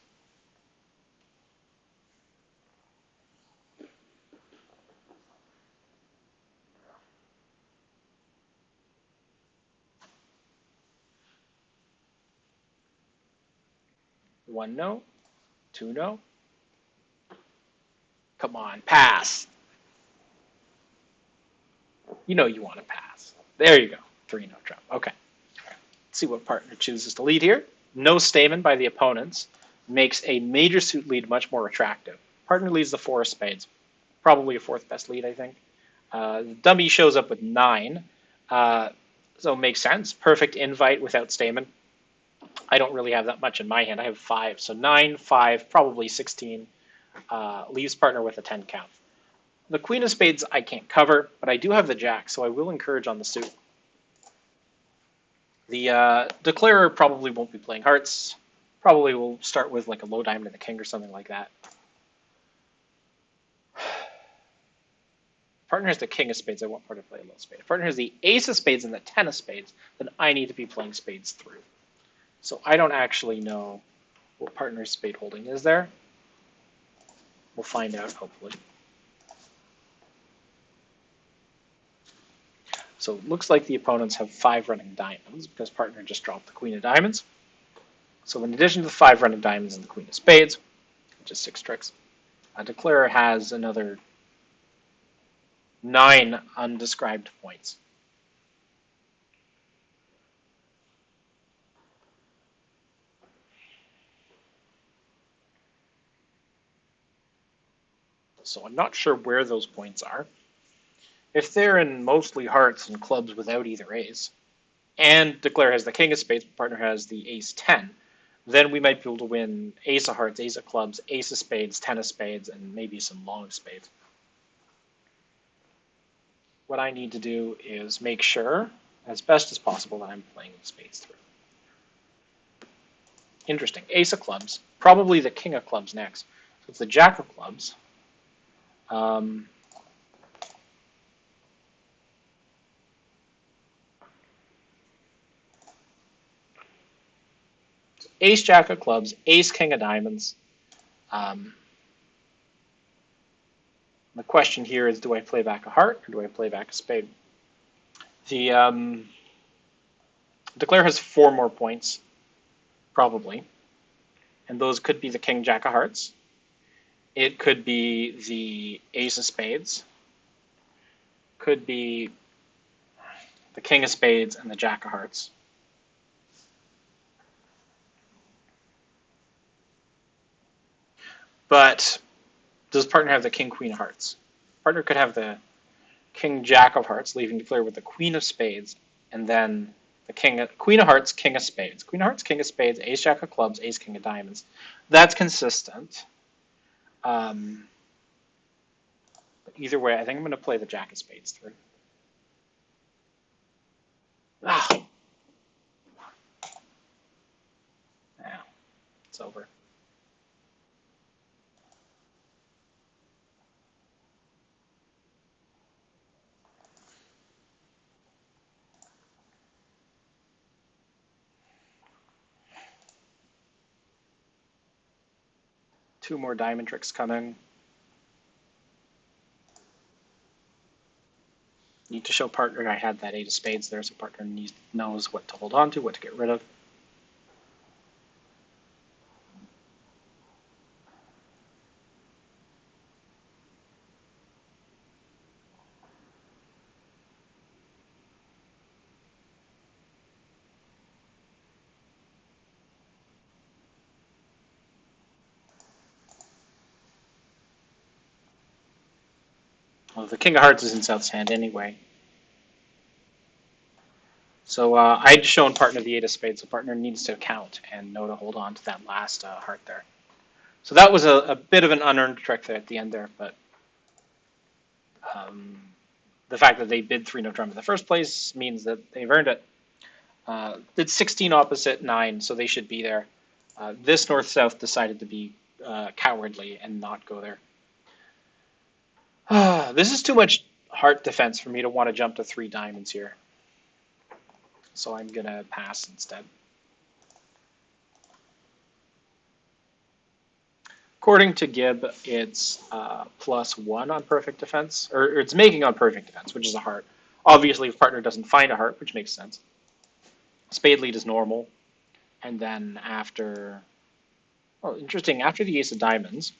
One no, two no. Come on, pass. You know you want to pass. There you go. 3 no trump. Okay. Let's see what partner chooses to lead here. No stamen by the opponents makes a major suit lead much more attractive. Partner leads the 4 of spades. Probably a fourth best lead, I think. Dummy shows up with 9. So it makes sense. Perfect invite without stamen. I don't really have that much in my hand. I have 5. So 9, 5, probably 16. Leaves partner with a 10 count. The queen of spades I can't cover, but I do have the jack, so I will encourage on the suit. The declarer probably won't be playing hearts. Probably will start with like a low diamond and the king or something like that. Partner has the king of spades. I want partner to play a low spade. If partner has the ace of spades and the 10 of spades, then I need to be playing spades through. So I don't actually know what partner's spade holding is there. We'll find out, hopefully. So it looks like the opponents have 5 running diamonds because partner just dropped the queen of diamonds. So in addition to the 5 running diamonds and the queen of spades, which is 6 tricks, a declarer has another 9 undescribed points. So I'm not sure where those points are. If they're in mostly hearts and clubs without either ace, and declare has the king of spades, but partner has the ace 10, then we might be able to win ace of hearts, ace of clubs, ace of spades, 10 of spades, and maybe some long spades. What I need to do is make sure, as best as possible, that I'm playing spades through. Interesting. Ace of clubs. Probably the king of clubs next. So it's the jack of clubs. Ace, jack of clubs, ace, king of diamonds. The question here is, do I play back a heart or do I play back a spade? The declare has 4 more points, probably. And those could be the king, jack of hearts. It could be the ace of spades. Could be the king of spades and the jack of hearts. But does partner have the king, queen of hearts? Partner could have the king, jack of hearts, leaving declare with the queen of spades, and then the queen of hearts, king of spades. Queen of hearts, king of spades, ace, jack of clubs, ace, king of diamonds. That's consistent. But either way, I think I'm going to play the jack of spades through. Ah. Now, it's over. Two more diamond tricks coming. Need to show partner I had that 8 of spades there, so partner knows what to hold on to, what to get rid of. Well, the king of hearts is in South's hand anyway. So I'd shown partner the 8 of spades, so partner needs to count and know to hold on to that last heart there. So that was a bit of an unearned trick there at the end there, but the fact that they bid 3 no trump in the first place means that they've earned it. Did 16 opposite 9, so they should be there. This north-south decided to be cowardly and not go there. This is too much heart defense for me to want to jump to 3 diamonds here. So I'm going to pass instead. according to Gibb, it's +1 on perfect defense, or it's making on perfect defense, which is a heart. Obviously, if partner doesn't find a heart, which makes sense. Spade lead is normal, and then after, oh, interesting, after the ace of diamonds,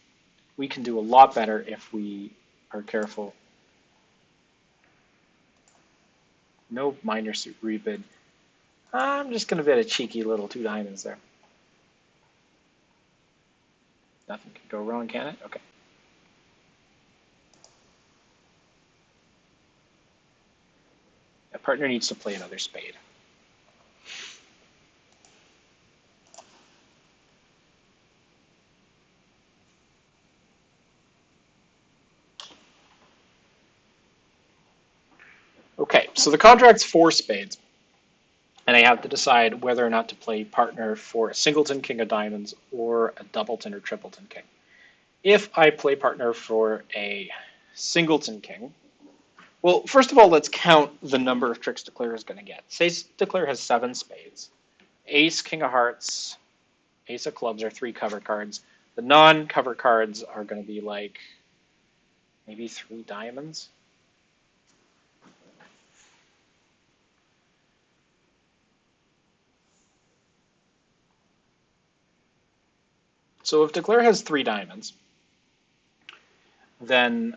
we can do a lot better if we are careful. No minor suit rebid. I'm just going to bid a cheeky little 2 diamonds there. Nothing can go wrong, can it? Okay. A partner needs to play another spade. Okay, so the contract's 4 spades, and I have to decide whether or not to play partner for a singleton king of diamonds or a doubleton or tripleton king. If I play partner for a singleton king, well, first of all, let's count the number of tricks Declare is going to get. Say Declare has 7 spades. Ace, king of hearts, ace of clubs are 3 cover cards. The non-cover cards are going to be like maybe 3 diamonds. So if Declare has 3 diamonds, then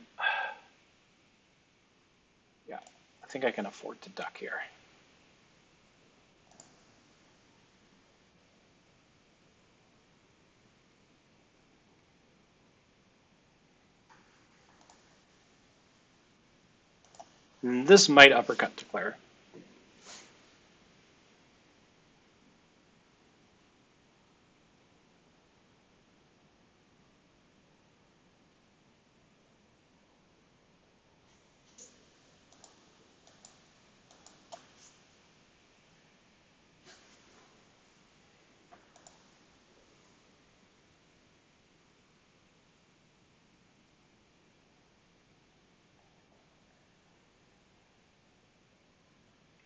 yeah, I think I can afford to duck here. And this might uppercut Declare.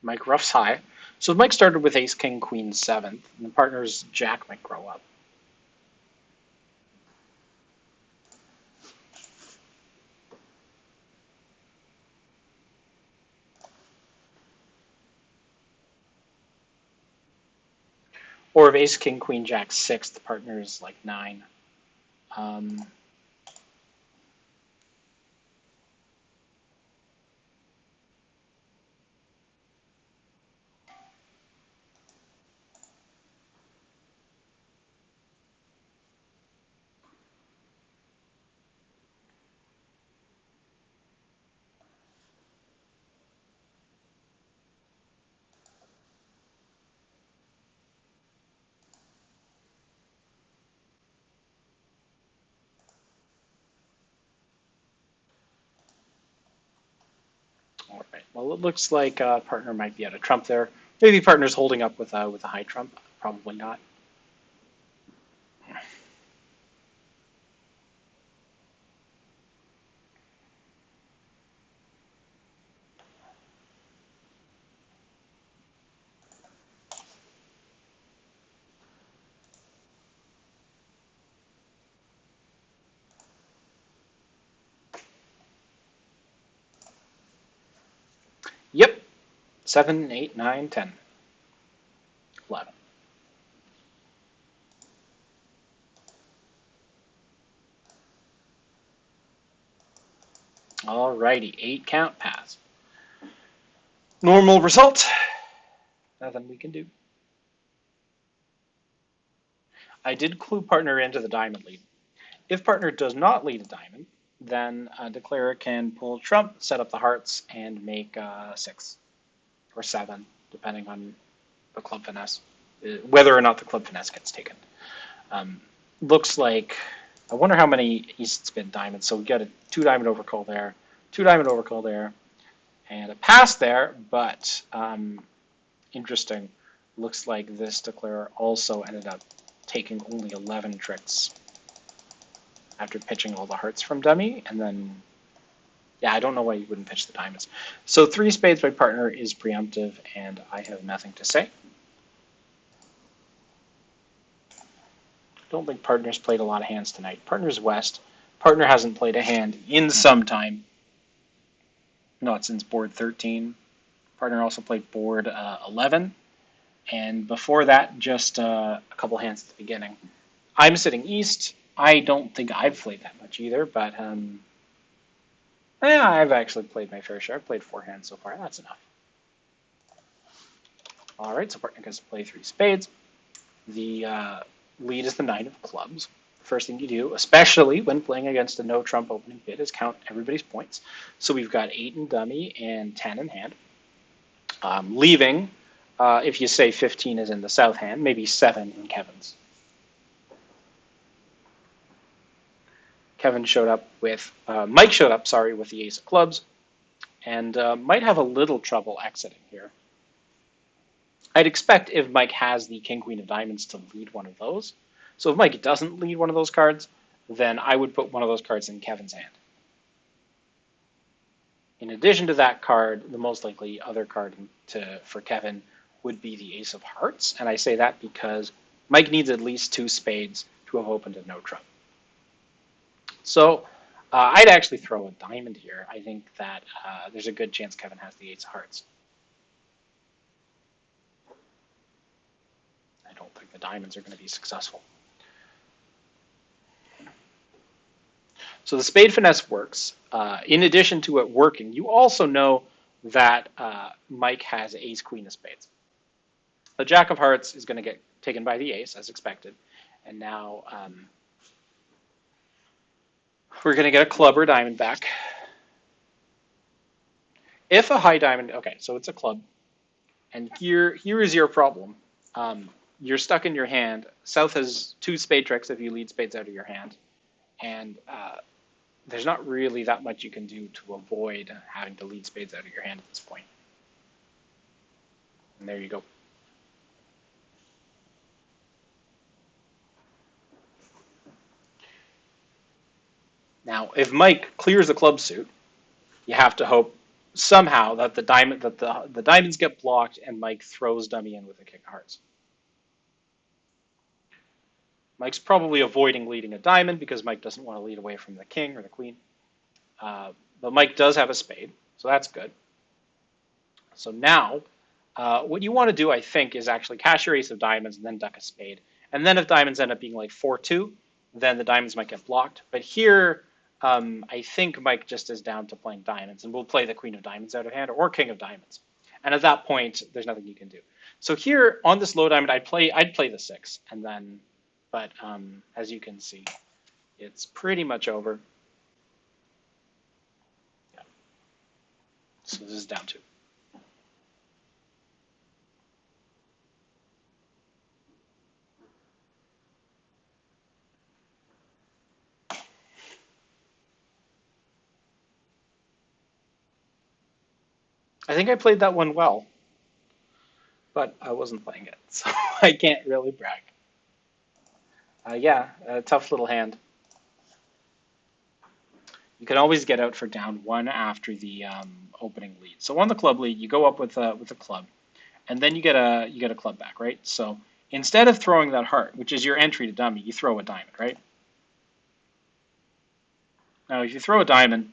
Mike ruffs high. So Mike started with ace, king, queen, 7th, and the partner's jack might grow up. Or if ace, king, queen, jack, 6th, the partner's like 9. All right. Well, it looks like partner might be at a trump there. Maybe partner's holding up with a high trump. Probably not. Yep. 7, 8, 9, 10, 11. All righty. 8 count pass. Normal result. Nothing we can do. I did clue partner into the diamond lead. If partner does not lead a diamond, then Declarer can pull trump, set up the hearts, and make 6 or 7, depending on the club finesse, whether or not the club finesse gets taken. Looks like, I wonder how many east spin diamonds. So we got a 2 diamond overcall there, 2 diamond overcall there, and a pass there, but interesting. Looks like this Declarer also ended up taking only 11 tricks after pitching all the hearts from dummy, and then, yeah, I don't know why you wouldn't pitch the diamonds. So 3 spades by partner is preemptive, and I have nothing to say. Don't think partner's played a lot of hands tonight. Partner's west. Partner hasn't played a hand in some time. Not since board 13. Partner also played board 11. And before that, just a couple hands at the beginning. I'm sitting east. I don't think I've played that much either, but yeah, I've actually played my fair share. I've played 4 hands so far. That's enough. All right, so partner gets to play 3 spades. The lead is the 9 of clubs. First thing you do, especially when playing against a no trump opening bid, is count everybody's points. So we've got 8 in dummy and 10 in hand. Leaving, if you say 15 is in the south hand, maybe 7 in Kevin's. Mike showed up, with the ace of clubs, and might have a little trouble exiting here. I'd expect if Mike has the king, queen of diamonds to lead one of those. So if Mike doesn't lead one of those cards, then I would put one of those cards in Kevin's hand. In addition to that card, the most likely other card for Kevin would be the ace of hearts. And I say that because Mike needs at least 2 spades to have opened a no trump. So I'd actually throw a diamond here. I think that there's a good chance Kevin has the ace of hearts. I don't think the diamonds are going to be successful. So the spade finesse works. In addition to it working, you also know that Mike has ace queen of spades. The jack of hearts is going to get taken by the ace, as expected. And now we're going to get a club or diamond back. If a high diamond, okay, so it's a club. And here is your problem. You're stuck in your hand. South has 2 spade tricks if you lead spades out of your hand. And there's not really that much you can do to avoid having to lead spades out of your hand at this point. And there you go. Now, if Mike clears the club suit, you have to hope somehow that the diamonds get blocked and Mike throws dummy in with a king of hearts. Mike's probably avoiding leading a diamond because Mike doesn't want to lead away from the king or the queen. But Mike does have a spade, so that's good. So now, what you want to do, I think, is actually cash your ace of diamonds and then duck a spade. And then if diamonds end up being like 4-2, then the diamonds might get blocked. But here, I think Mike just is down to playing diamonds, and we'll play the queen of diamonds out of hand or king of diamonds. And at that point, there's nothing you can do. So here on this low diamond, I'd play the 6, and then, but as you can see, it's pretty much over. Yeah. So this is down 2. I think I played that one well, but I wasn't playing it, so I can't really brag. Yeah, a tough little hand. You can always get out for down 1 after the opening lead. So on the club lead, you go up with a club, and then you get a club back, right? So instead of throwing that heart, which is your entry to dummy, you throw a diamond, right? Now, if you throw a diamond,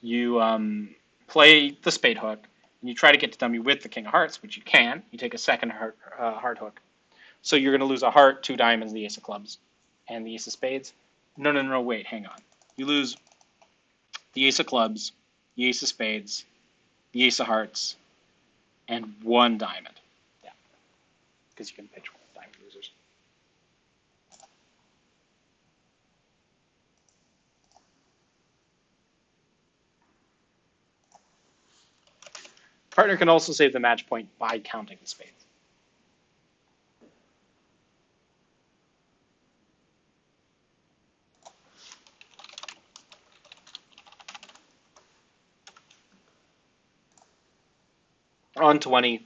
you play the spade hook, and you try to get to dummy with the king of hearts, which you can. You take a second heart hook. So you're going to lose a heart, 2 diamonds, the ace of clubs, and the ace of spades. No, wait, hang on. You lose the ace of clubs, the ace of spades, the ace of hearts, and 1 diamond. Yeah, because you can pitch 1 diamond losers. Partner can also save the match point by counting the spades. On 20,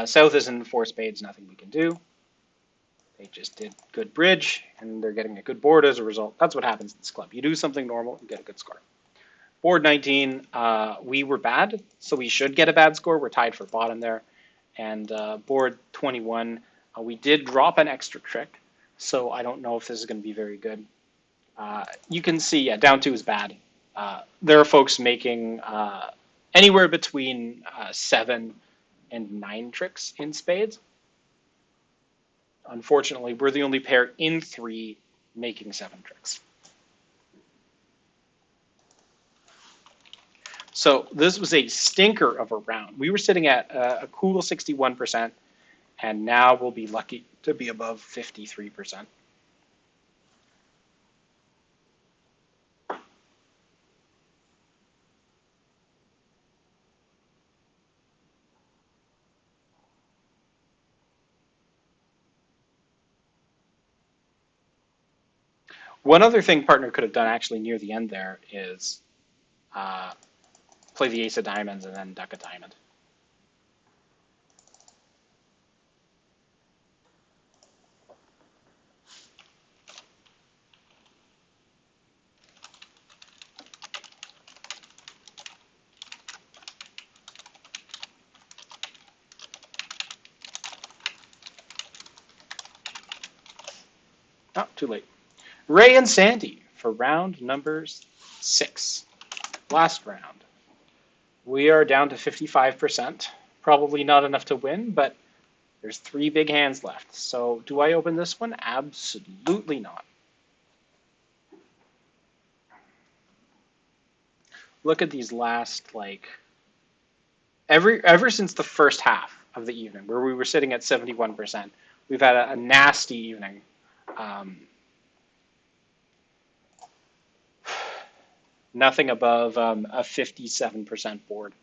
South is in 4 spades, nothing we can do. They just did good bridge, and they're getting a good board as a result. That's what happens in this club. You do something normal, you get a good score. Board 19, we were bad, so we should get a bad score. We're tied for bottom there. And board 21, we did drop an extra trick. so I don't know if this is going to be very good. You can see, yeah, down two is bad. There are folks making anywhere between 7 and 9 tricks in spades. Unfortunately, we're the only pair in 3 making 7 tricks. So this was a stinker of a round. We were sitting at a cool 61%, and now we'll be lucky to be above 53%. One other thing partner could have done actually near the end there is uh, play the ace of diamonds and then duck a diamond. Oh, too late. Ray and Sandy for round number 6. Last round. We are down to 55%. Probably not enough to win, but there's 3 big hands left. So do I open this one? Absolutely not. Look at these last, like, ever since the first half of the evening, where we were sitting at 71%, we've had a nasty evening. Nothing above a 57% board.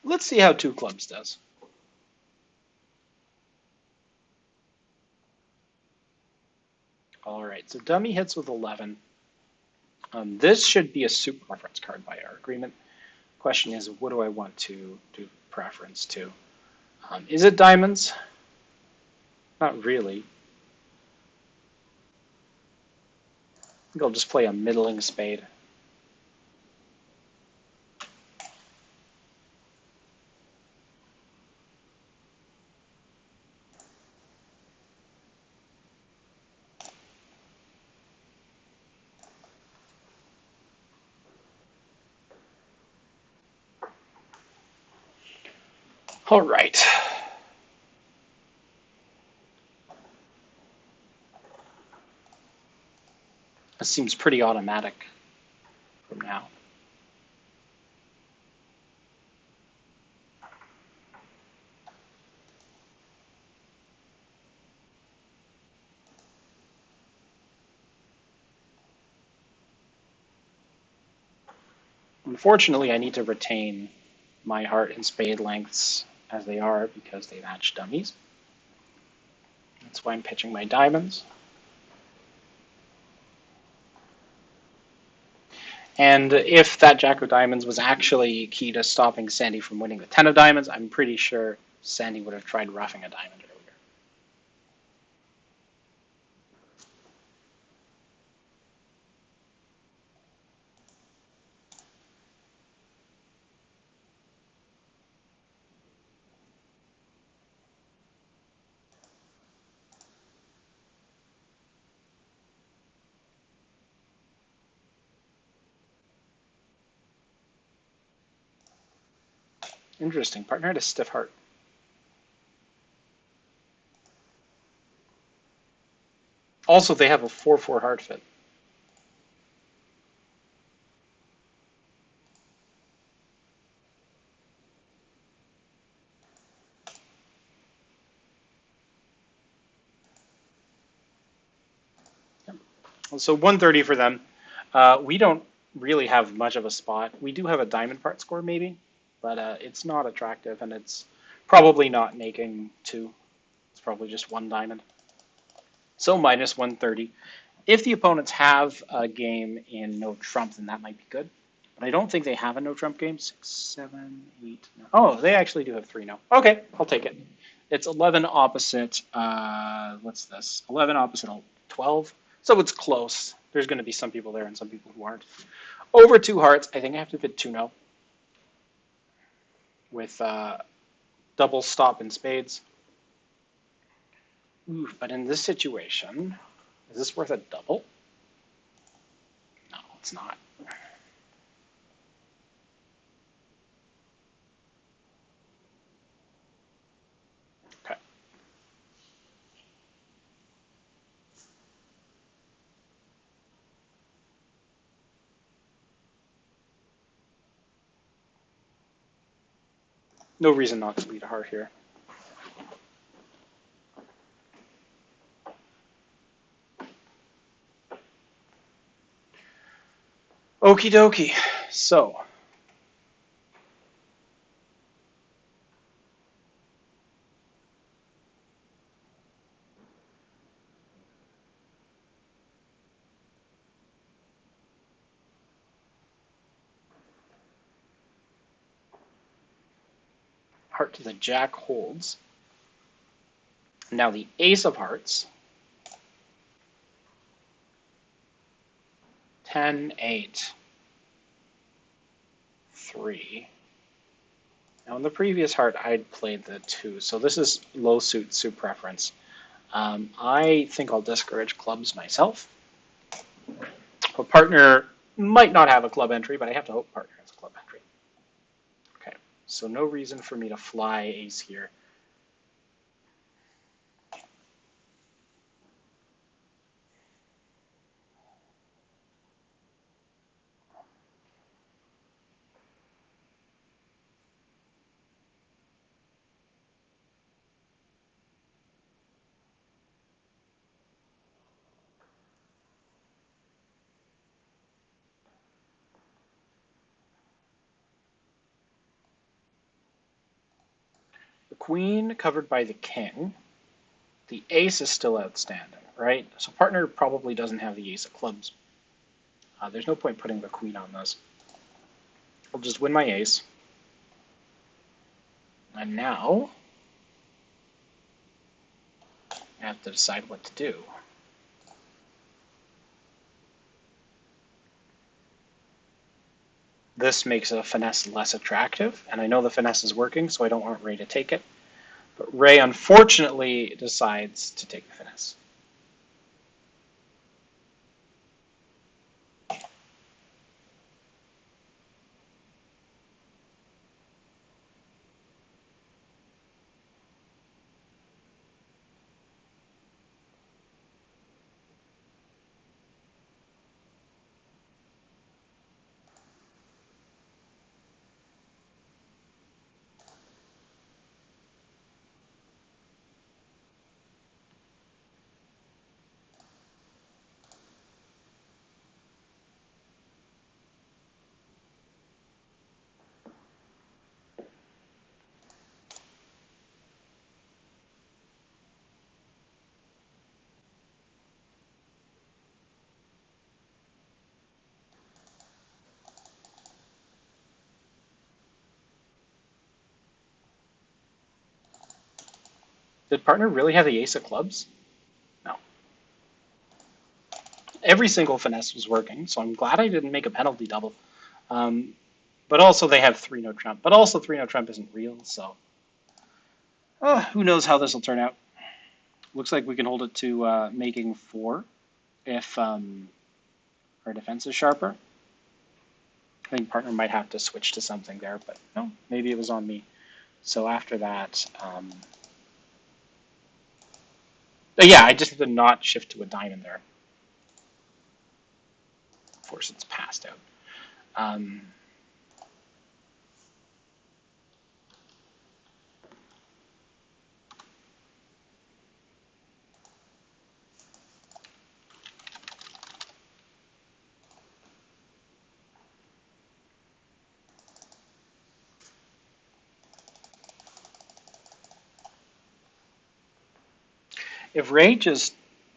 Let's see how 2 clubs does. All right, so dummy hits with 11. This should be a super preference card by our agreement. Question is, what do I want to do preference to? Is it diamonds? Not really. I think I'll just play a middling spade. All right. This seems pretty automatic from now. Unfortunately, I need to retain my heart and spade lengths as they are because they match dummies. That's why I'm pitching my diamonds. And if that Jack of Diamonds was actually key to stopping Sandy from winning the 10 of Diamonds, I'm pretty sure Sandy would have tried roughing a diamond earlier. Interesting. Partner had a stiff heart. Also, they have a 4-4 heart fit. So 130 for them. We don't really have much of a spot. We do have a diamond part score maybe, but it's not attractive, and it's probably not making 2. It's probably just 1 diamond. So minus 130. If the opponents have a game in no trump, then that might be good. But I don't think they have a no trump game. 6, 7, 8, 9. Oh, they actually do have 3 now. Okay, I'll take it. It's 11 opposite. What's this? 11 opposite 12. So it's close. There's going to be some people there and some people who aren't. Over 2 hearts. I think I have to fit 2 no. With double stop in spades. Ooh, but in this situation, is this worth a double? No, it's not. Okay. No reason not to lead a heart here. Okie dokie. So, heart to the jack holds. Now the ace of hearts. 10, 8, 3. Now in the previous heart, I'd played the 2, so this is low suit preference. I think I'll discourage clubs myself. A partner might not have a club entry, but I have to hope partner has a club entry. Okay, so no reason for me to fly ace here. The queen covered by the king. The ace is still outstanding, right? So partner probably doesn't have the ace of clubs. There's no point putting the queen on this. I'll just win my ace. And now I have to decide what to do. This makes a finesse less attractive, and I know the finesse is working, so I don't want Ray to take it. But Ray, unfortunately, decides to take the finesse. Did partner really have the ace of clubs? No. Every single finesse was working, so I'm glad I didn't make a penalty double. But also they have 3 no trump. But also 3 no trump isn't real, so who knows how this will turn out. Looks like we can hold it to making 4 if our defense is sharper. I think partner might have to switch to something there, but no, maybe it was on me. So after that, yeah, I just did not shift to a diamond there. Of course, it's passed out. If Ray just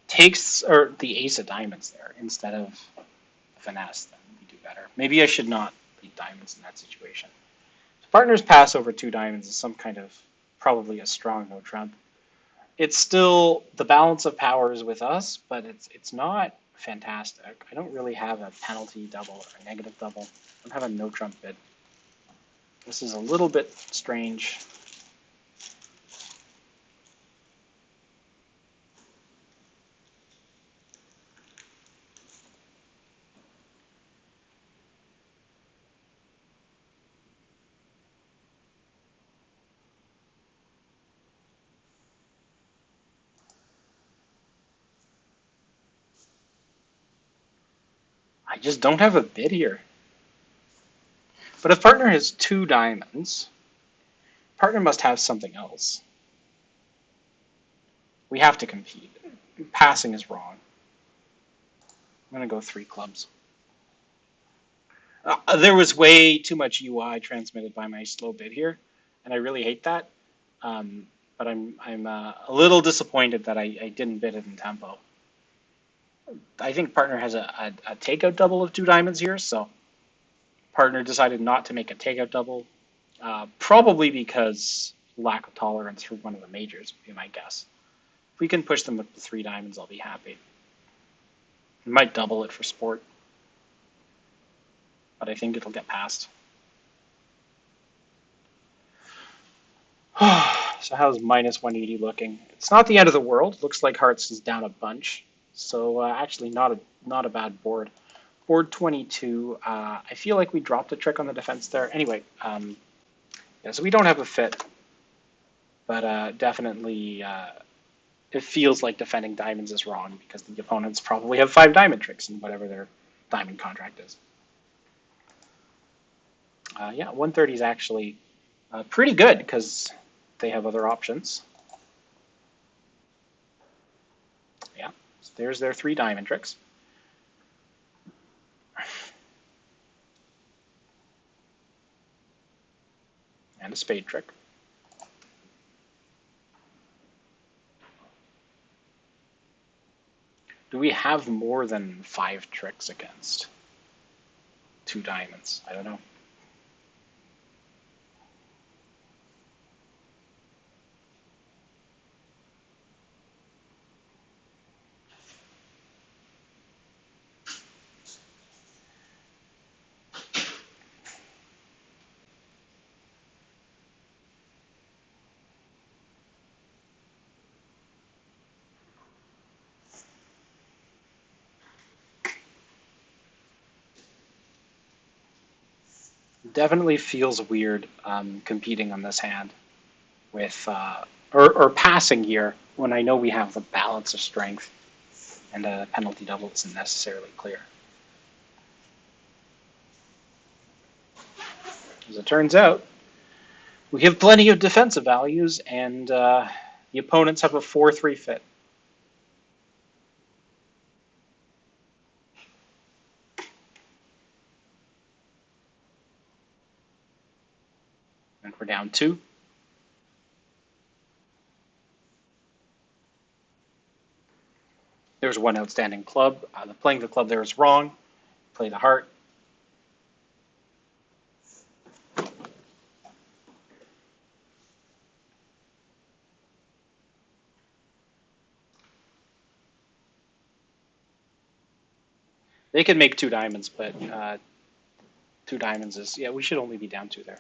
takes or the ace of diamonds there instead of finesse, then we do better. Maybe I should not beat diamonds in that situation. So partners pass over 2 diamonds is some kind of probably a strong no trump. It's still the balance of powers with us, but it's not fantastic. I don't really have a penalty double or a negative double. I don't have a no trump bid. This is a little bit strange. I just don't have a bid here. But if partner has 2 diamonds, partner must have something else. We have to compete. Passing is wrong. I'm going to go 3 clubs. There was way too much UI transmitted by my slow bid here, and I really hate that. But I'm a little disappointed that I didn't bid it in tempo. I think partner has a takeout double of 2 diamonds here, so partner decided not to make a takeout double, probably because lack of tolerance for one of the majors would be my guess. If we can push them with 3 diamonds, I'll be happy. We might double it for sport, but I think it'll get past. So how's minus 180 looking? It's not the end of the world. Looks like Hearts is down a bunch. So actually not a bad board. Board 22. I feel like we dropped a trick on the defense there. Anyway, yeah, so we don't have a fit, but definitely it feels like defending diamonds is wrong because the opponents probably have 5 diamond tricks in whatever their diamond contract is. Yeah, 130 is actually pretty good because they have other options. Yeah, so there's their 3 diamond tricks. And a spade trick. Do we have more than 5 tricks against 2 diamonds? I don't know. Definitely feels weird competing on this hand with or passing here when I know we have the balance of strength and a penalty double isn't necessarily clear. As it turns out, we have plenty of defensive values, and the opponents have a 4-3 fit. And we're down 2. There's one outstanding club. Playing the club there is wrong. Play the heart. They can make 2 diamonds, but 2 diamonds is, yeah, we should only be down 2 there.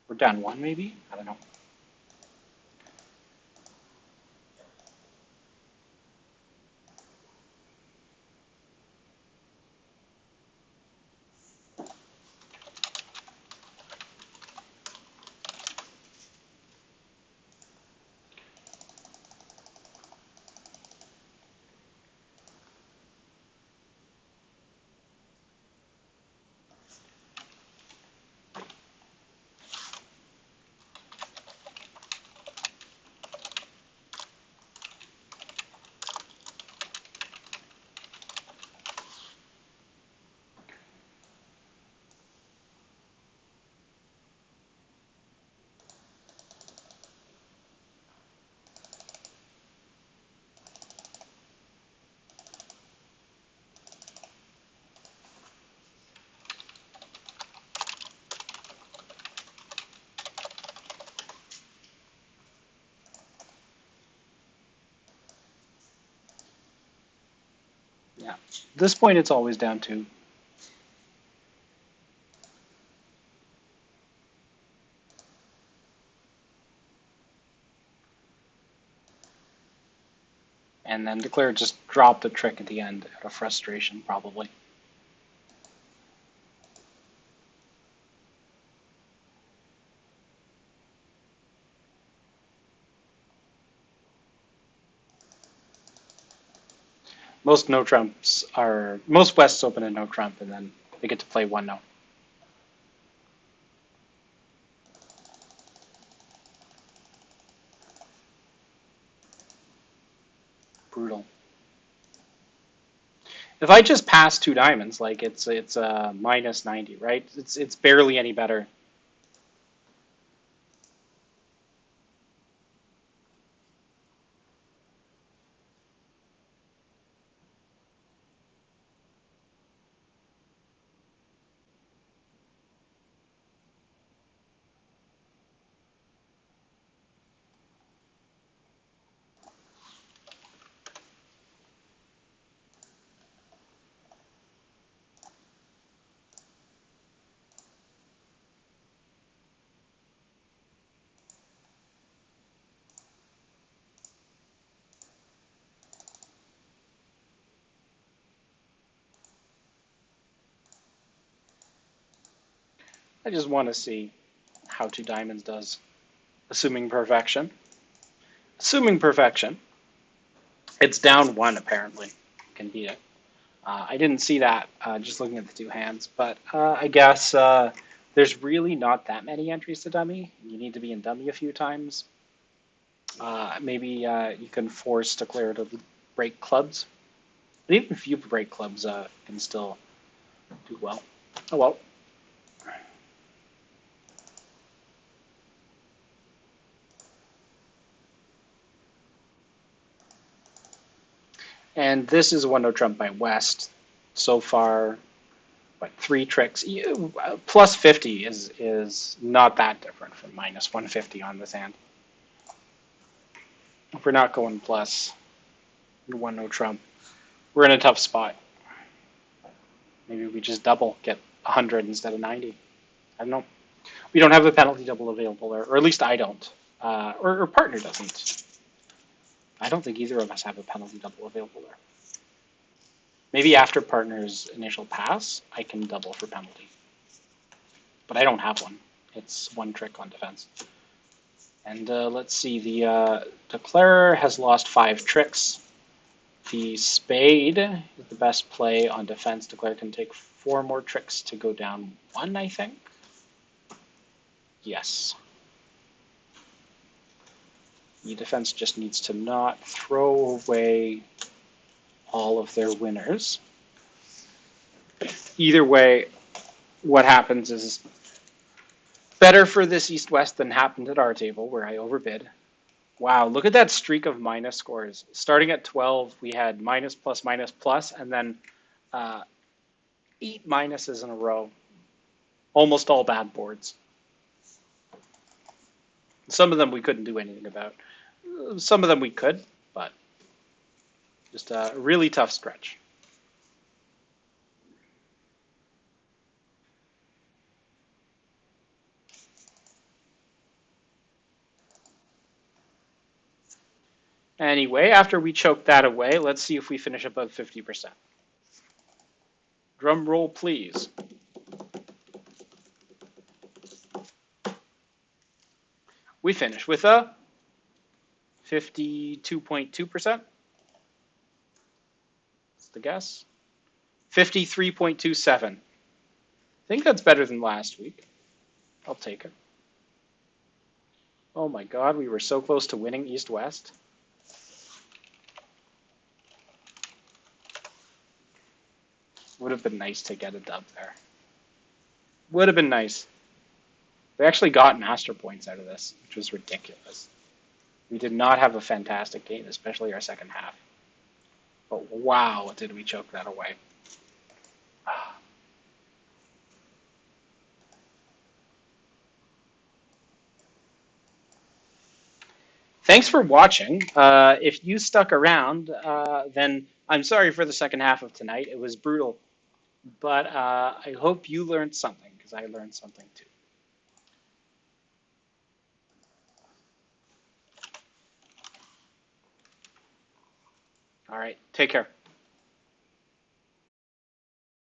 We're down 1 maybe? I don't know. Yeah. At this point, it's always down to. And then Declare just dropped a trick at the end out of frustration, probably. Most no trumps are most Wests open a no trump, and then they get to play one no. Brutal. If I just pass two diamonds, like it's minus 90, right? It's barely any better. I just want to see how two diamonds does, assuming perfection. Assuming perfection, it's down one apparently. Can beat it. I didn't see that just looking at the two hands, but I guess there's really not that many entries to dummy. You need to be in dummy a few times. Maybe you can force Declare to break clubs. But even if you break clubs, can still do well. Oh well. And this is a one no trump by West. So far, what, three tricks? Plus 50 is not that different from minus 150 on this hand. If we're not going plus one no trump, we're in a tough spot. Maybe we just double, get 100 instead of 90. I don't know. We don't have a penalty double available there, or at least I don't. Or partner doesn't. I don't think either of us have a penalty double available there. Maybe after partner's initial pass, I can double for penalty. But I don't have one. It's one trick on defense. And let's see, the Declarer has lost 5 tricks. The Spade is the best play on defense. Declarer can take 4 more tricks to go down 1, I think. Yes. The defense just needs to not throw away all of their winners. Either way, what happens is better for this East-West than happened at our table, where I overbid. Wow, look at that streak of minus scores. Starting at 12, we had minus, plus, minus, plus, and then 8 minuses in a row. Almost all bad boards. Some of them we couldn't do anything about. Some of them we could, but just a really tough stretch. Anyway, after we choke that away, let's see if we finish above 50%. Drum roll, please. We finish with a 52.2%. That's the guess. 53.27. I think that's better than last week. I'll take it. Oh my god, we were so close to winning East-West. Would have been nice to get a dub there. Would have been nice. We actually got master points out of this, which was ridiculous. We did not have a fantastic game, especially our second half. But wow, did we choke that away. Thanks for watching. If you stuck around, then I'm sorry for the second half of tonight. It was brutal, but I hope you learned something because I learned something too. All right, take care.